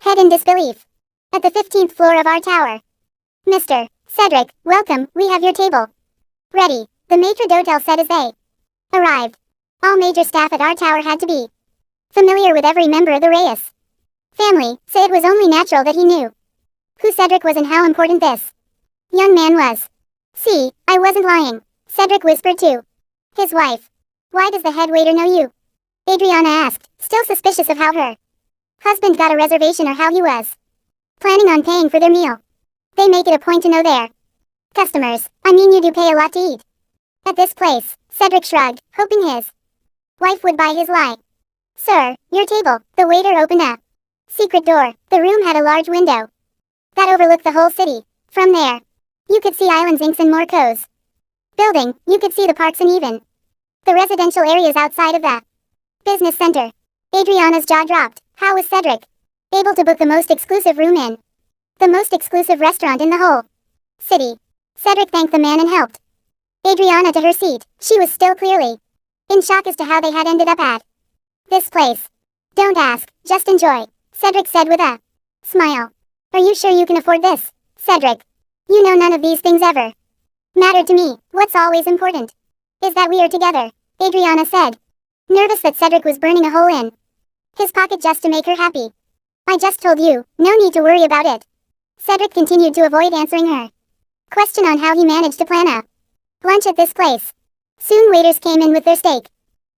[SPEAKER 1] head in disbelief. At the 15th floor of our tower. Mr. Cedric, welcome, we have your table ready, the maitre d'hotel said as they arrived. All major staff at our tower had to be familiar with every member of the Reyes family, so it was only natural that he knew who Cedric was and how important this young man was. See, I wasn't lying, Cedric whispered to His wife. Why does the head waiter know you? Adriana asked, still suspicious of how her husband got a reservation or how he was planning on paying for their meal. They make it a point to know their customers. I mean, you do pay a lot to eat at this place. Cedric shrugged, hoping his wife would buy his lie. Sir, your table. The waiter opened a secret door. The room had a large window that overlooked the whole city. From there, you could see islands, inks, and more coves. Building, you could see the parks and even the residential areas outside of the business center. Adriana's jaw dropped. How was Cedric able to book the most exclusive room in the most exclusive restaurant in the whole city? Cedric thanked the man and helped Adriana to her seat. She was still clearly in shock as to how they had ended up at this place. Don't ask, just enjoy, Cedric said with a smile. Are you sure you can afford this, Cedric? You know, none of these things ever mattered to me. What's always important is that we are together, Adriana said, nervous that Cedric was burning a hole in his pocket just to make her happy. I just told you, no need to worry about it. Cedric continued to avoid answering her question on how he managed to plan a lunch at this place. Soon waiters came in with their steak.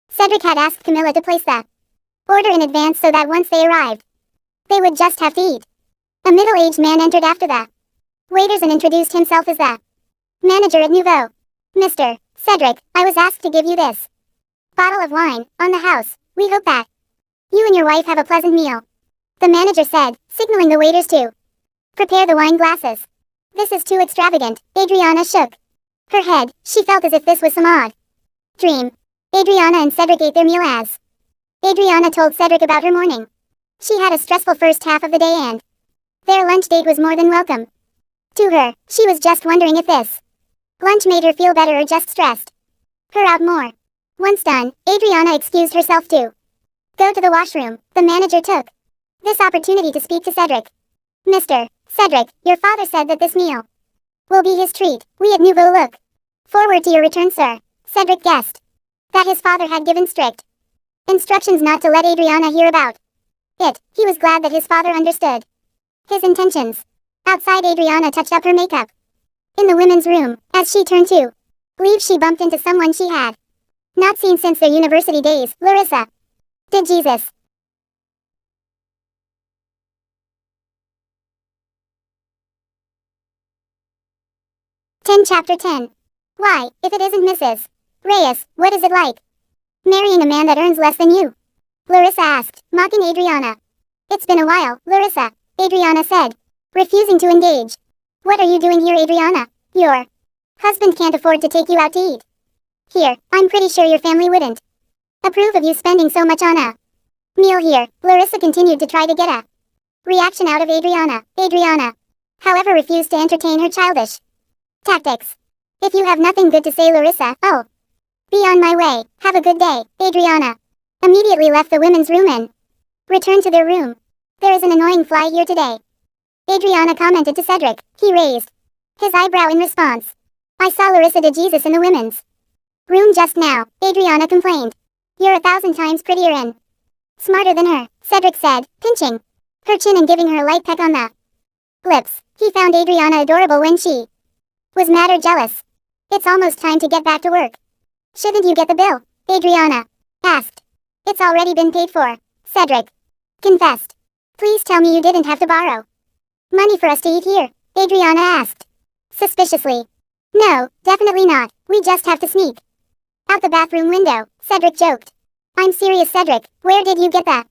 [SPEAKER 1] Cedric had asked Camilla to place the order in advance so that once they arrived, they would just have to eat. A middle-aged man entered after the waiters and introduced himself as the manager at Nouveau. Mr. Cedric, I was asked to give you this bottle of wine on the house. We hope that you and your wife have a pleasant meal, the manager said, signaling the waiters to prepare the wine glasses. This is too extravagant. Adriana shook her head. She felt as if this was some odd dream. Adriana and Cedric ate their meal as Adriana told Cedric about her morning. She had a stressful first half of the day and their lunch date was more than welcome to her. She was just wondering if this lunch made her feel better or just stressed her out more. Once done, Adriana excused herself to go to the washroom. The manager took this opportunity to speak to Cedric. Mr. Cedric, your father said that this meal will be his treat. We at Nouveau look forward to your return, sir. Cedric guessed that his father had given strict instructions not to let Adriana hear about it. He was glad that his father understood his intentions. Outside, Adriana touched up her makeup in the women's room. As she turned to leave, she bumped into someone she had not seen since their university days. Larissa. Did Jesus. Chapter 10. Why, if it isn't Mrs. Reyes, what is it like marrying a man that earns less than you? Larissa asked, mocking Adriana. It's been a while, Larissa, Adriana said, refusing to engage. What are you doing here, Adriana? Your husband can't afford to take you out to eat here. I'm pretty sure your family wouldn't approve of you spending so much on a meal here. Larissa continued to try to get a reaction out of Adriana. Adriana, however, refused to entertain her childish tactics. If you have nothing good to say, Larissa, I'll be on my way. Have a good day. Adriana immediately left the women's room and returned to their room. There is an annoying fly here today, Adriana commented to Cedric. He raised his eyebrow in response. I saw Larissa de Jesus in the women's room just now, Adriana complained. You're 1,000 times prettier and smarter than her, Cedric said, pinching her chin and giving her a light peck on the lips. He found Adriana adorable when she was mad or jealous. It's almost time to get back to work. Shouldn't you get the bill? Adriana asked. It's already been paid for, Cedric confessed. Please tell me you didn't have to borrow money for us to eat here, Adriana asked suspiciously. No, definitely not. We just have to sneak out the bathroom window, Cedric joked. I'm serious, Cedric. Where did you get the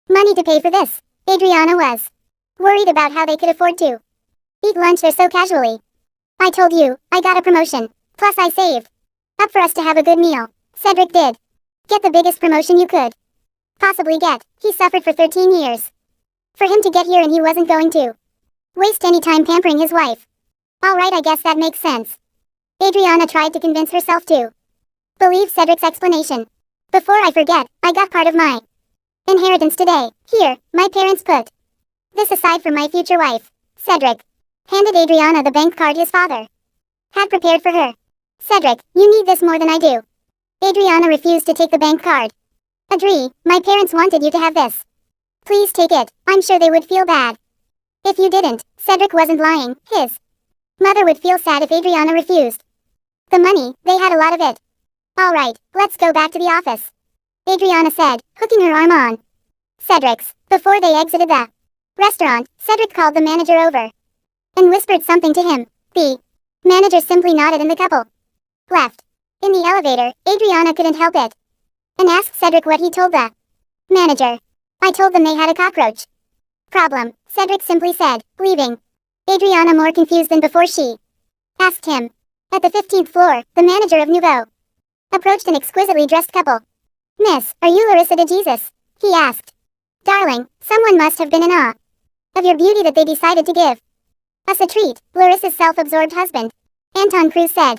[SPEAKER 1] money to pay for this? Adriana was worried about how they could afford to eat lunch there so casually. I told you, I got a promotion. Plus I saved up for us to have a good meal. Cedric did get the biggest promotion you could possibly get. He suffered for 13 years for him to get here, and he wasn't going to waste any time pampering his wife. Alright, I guess that makes sense. Adriana tried to convince herself to believe Cedric's explanation. Before I forget, I got part of my inheritance today. Here, my parents put this aside for my future wife. Cedric handed Adriana the bank card his father had prepared for her. Cedric, you need this more than I do. Adriana refused to take the bank card. Adri, my parents wanted you to have this. Please take it. I'm sure they would feel bad if you didn't. Cedric wasn't lying. His mother would feel sad if Adriana refused the money. They had a lot of it. Alright, let's go back to the office, Adriana said, hooking her arm on Cedric's. Before they exited the restaurant, Cedric called the manager over and whispered something to him. The manager simply nodded and the couple left. In the elevator, Adriana couldn't help it and asked Cedric what he told the manager. I told them they had a cockroach problem, Cedric simply said, leaving Adriana more confused than before she asked him. At the 15th floor, the manager of Nouveau approached an exquisitely dressed couple. Miss, are you Larissa de Jesus? He asked. Darling, someone must have been in awe of your beauty that they decided to give us a treat, Larissa's self-absorbed husband, Anton Cruz said.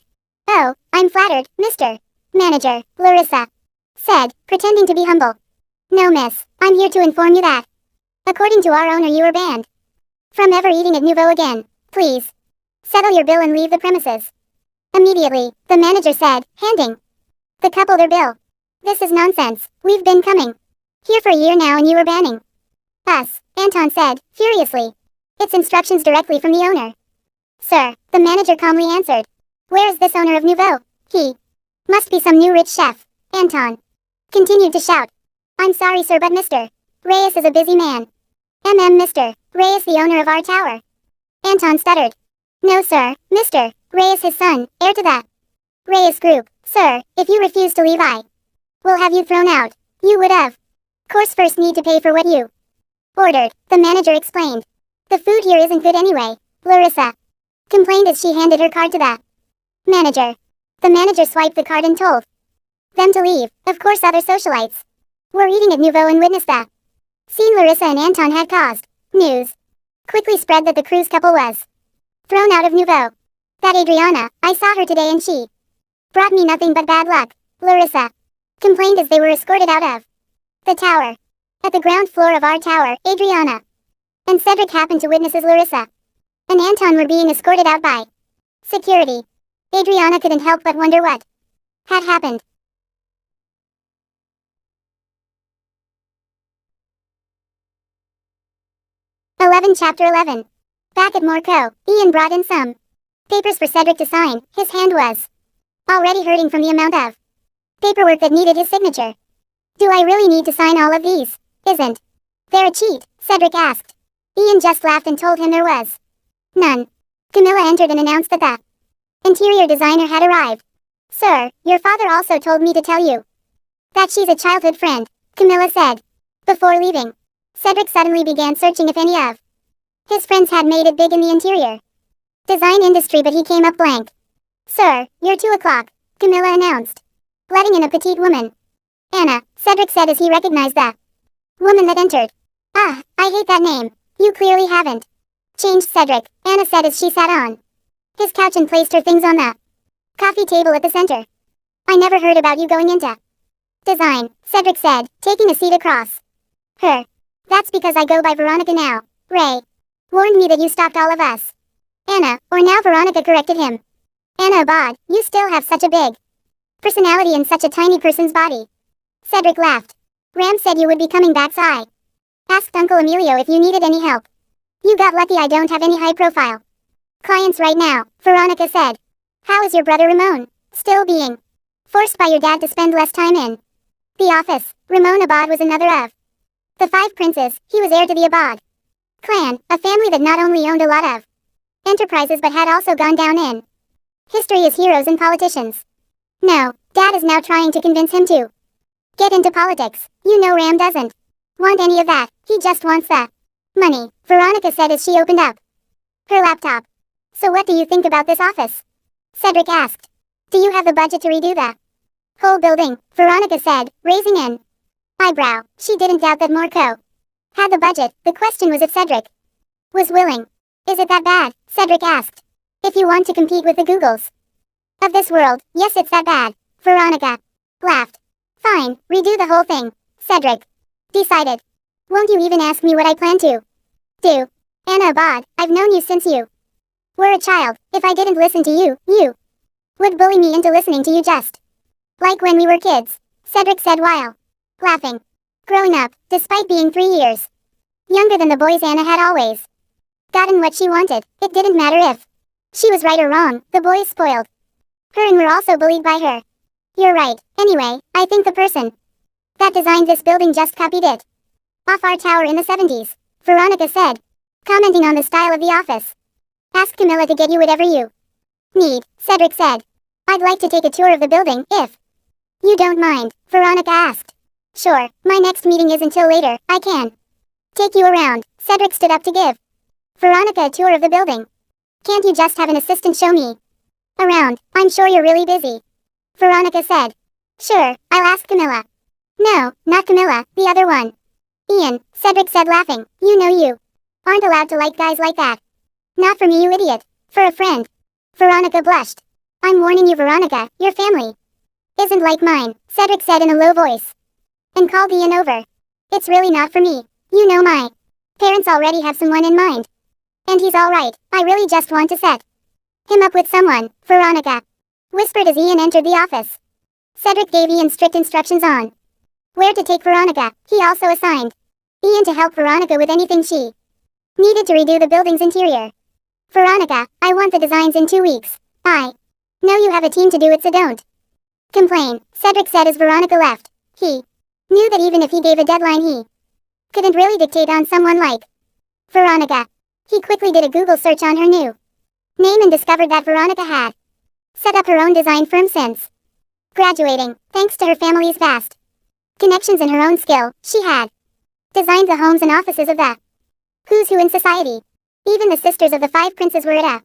[SPEAKER 1] Oh, I'm flattered, Mr. Manager, Larissa said, pretending to be humble. No miss, I'm here to inform you that, according to our owner, you are banned from ever eating at Nouveau again. Please settle your bill and leave the premises immediately, the manager said, handing the couple their bill. This is nonsense. We've been coming here for a year now and you are banning us, Anton said, furiously. It's instructions directly from the owner. Sir, the manager calmly answered. Where is this owner of Nouveau? He must be some new rich chef. Anton continued to shout. I'm sorry sir, but Mr. Reyes is a busy man. Mr. Reyes the owner of our tower. Anton stuttered. No sir, Mr. Reyes his son, heir to the Reyes group. Sir, if you refuse to leave I will have you thrown out. You would of course first need to pay for what you ordered, the manager explained. The food here isn't good anyway, Larissa complained as she handed her card to the manager. The manager swiped the card and told them to leave. Of course other socialites were eating at Nouveau and witnessed the scene Larissa and Anton had caused. News quickly spread that the Cruz couple was thrown out of Nouveau. That Adriana, I saw her today and she brought me nothing but bad luck, Larissa complained as they were escorted out of the tower. At the ground floor of our tower, Adriana and Cedric happened to witness as Larissa and Anton were being escorted out by security. Adriana couldn't help but wonder what had happened. Chapter 11. Back at Morco, Ian brought in some papers for Cedric to sign. His hand was already hurting from the amount of paperwork that needed his signature. Do I really need to sign all of these? Isn't there a cheat? Cedric asked. Ian just laughed and told him there was none. Camilla entered and announced that the interior designer had arrived. Sir, your father also told me to tell you that she's a childhood friend, Camilla said. Before leaving, Cedric suddenly began searching if any of his friends had made it big in the interior design industry, but he came up blank. Sir, you're 2 o'clock, Camilla announced, letting in a petite woman. Anna, Cedric said as he recognized the woman that entered. Ah, I hate that name. You clearly haven't changed, Cedric, Anna said as she sat on his couch and placed her things on the coffee table at the center. I never heard about you going into design, Cedric said, taking a seat across her. That's because I go by Veronica now. Ray warned me that you stalked all of us. Anna, or now Veronica corrected him. Anna Abad, you still have such a big personality in such a tiny person's body. Cedric laughed. Ram said you would be coming back, so I asked Uncle Emilio if you needed any help. You got lucky I don't have any high-profile clients right now, Veronica said. How is your brother Ramon? Still being forced by your dad to spend less time in the office. Ramon Abad was another of the 5 princes. He was heir to the Abad clan, a family that not only owned a lot of enterprises but had also gone down in history as heroes and politicians. No, Dad is now trying to convince him to get into politics. You know Ram doesn't want any of that. He just wants the money, Veronica said as she opened up her laptop. So what do you think about this office? Cedric asked. Do you have the budget to redo the whole building? Veronica said, raising an eyebrow. She didn't doubt that Morco had the budget. The question was if Cedric was willing. Is it that bad? Cedric asked. If you want to compete with the Googles of this world, yes, it's that bad. Veronica laughed. Fine, redo the whole thing, Cedric decided. Won't you even ask me what I plan to do? Anna Abad, I've known you since you were a child. If I didn't listen to you, you would bully me into listening to you just like when we were kids, Cedric said while laughing. Growing up, despite being 3 years younger than the boys, Anna had always gotten what she wanted. It didn't matter if she was right or wrong. The boys spoiled her and were also bullied by her. You're right. Anyway, I think the person that designed this building just copied it off our tower in the 70s, Veronica said, commenting on the style of the office. Ask Camilla to get you whatever you need, Cedric said. I'd like to take a tour of the building, if you don't mind, Veronica asked. Sure, my next meeting is until later, I can take you around. Cedric stood up to give Veronica a tour of the building. Can't you just have an assistant show me around? I'm sure you're really busy, Veronica said. Sure, I'll ask Camilla. No, not Camilla, the other one. Ian, Cedric said laughing. You aren't allowed to like guys like that. Not for me, you idiot. For a friend. Veronica blushed. I'm warning you, Veronica, your family isn't like mine, Cedric said in a low voice, and called Ian over. It's really not for me. You know my parents already have someone in mind. And he's alright. I really just want to set him up with someone, Veronica whispered as Ian entered the office. Cedric gave Ian strict instructions on where to take Veronica. He also assigned Ian to help Veronica with anything she needed to redo the building's interior. Veronica, I want the designs in 2 weeks. I know you have a team to do it, so don't complain, Cedric said as Veronica left. He knew that even if he gave a deadline, he couldn't really dictate on someone like Veronica. He quickly did a Google search on her new name and discovered that Veronica had set up her own design firm since graduating. Thanks to her family's vast connections and her own skill, she had designed the homes and offices of the who's who in society. Even the sisters of the 5 princes were at a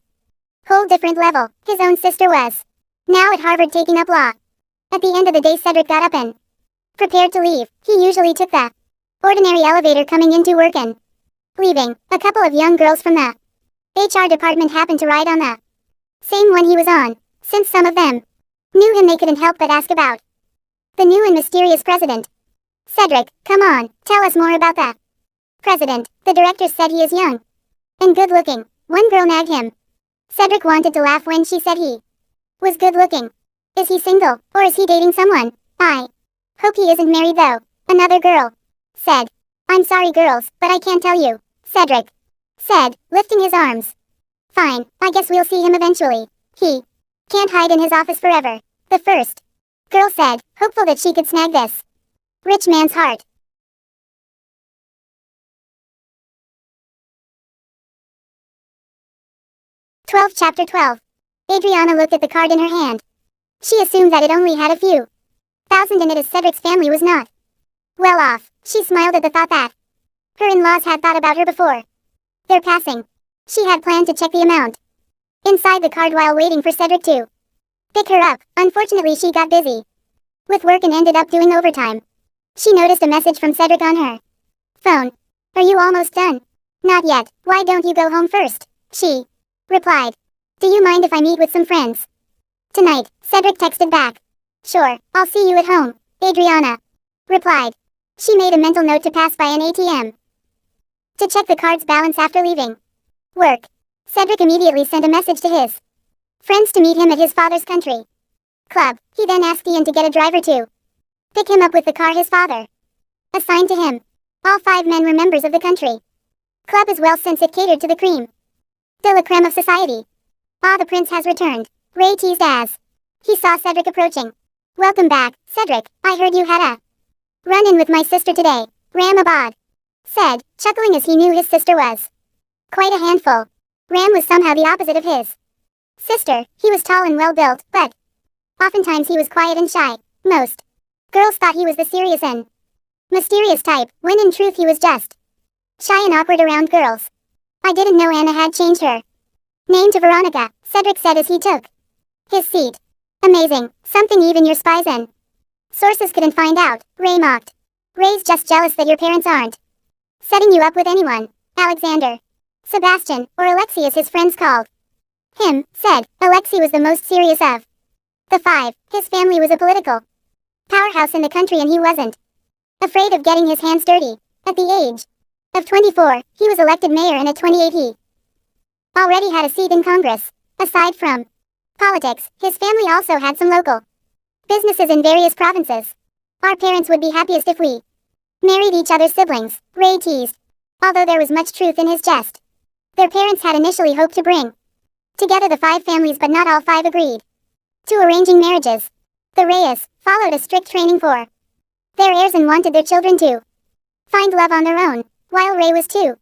[SPEAKER 1] whole different level. His own sister was now at Harvard taking up law. At the end of the day, Cedric got up and prepared to leave. He usually took the ordinary elevator coming into work and leaving. A couple of young girls from the HR department happened to ride on the same one he was on. Since some of them knew him, they couldn't help but ask about the new and mysterious president. Cedric, come on, tell us more about the president. The director said he is young and good looking. One girl nagged him. Cedric wanted to laugh when she said he was good looking. Is he single, or is he dating someone? I hope he isn't married though, another girl said. I'm sorry girls, but I can't tell you, Cedric said, lifting his arms. Fine, I guess we'll see him eventually. He can't hide in his office forever, the first girl said, hopeful that she could snag this rich man's heart. 12 Chapter 12. Adriana looked at the card in her hand. She assumed that it only had a few thousand in it, as Cedric's family was not well off. She smiled at the thought that her in-laws had thought about her before their passing. She had planned to check the amount inside the card while waiting for Cedric to pick her up. Unfortunately, she got busy with work and ended up doing overtime. She noticed a message from Cedric on her phone. Are you almost done? Not yet. Why don't you go home first? She replied. Do you mind if I meet with some friends tonight? Cedric texted back. Sure, I'll see you at home, Adriana replied. She made a mental note to pass by an ATM to check the card's balance after leaving work. Cedric immediately sent a message to his friends to meet him at his father's country club. He then asked Ian to get a driver to pick him up with the car his father assigned to him. All 5 men were members of the country club as well, since it catered to the cream de la creme of society. Ah, the prince has returned, Ray teased as he saw Cedric approaching. Welcome back, Cedric. I heard you had a run-in with my sister today, Ram Abad said, chuckling as he knew his sister was quite a handful. Ram was somehow the opposite of his sister. He was tall and well-built, but oftentimes he was quiet and shy. Most girls thought he was the serious and mysterious type, when in truth he was just shy and awkward around girls. I didn't know Anna had changed her name to Veronica, Cedric said as he took his seat. Amazing, something even your spies and sources couldn't find out, Ray mocked. Ray's just jealous that your parents aren't setting you up with anyone. Alexander, Sebastian, or Alexei as his friends called him, said. Alexei was the most serious of the 5. His family was a political powerhouse in the country and he wasn't afraid of getting his hands dirty. At the age of 24, he was elected mayor, and at 28 he already had a seat in Congress. Aside from politics, his family also had some local businesses in various provinces. Our parents would be happiest if we married each other's siblings, Ray teased. Although there was much truth in his jest. Their parents had initially hoped to bring together the 5 families, but not all 5 agreed to arranging marriages. The Reyes followed a strict training for their heirs and wanted their children to find love on their own, while Rey was too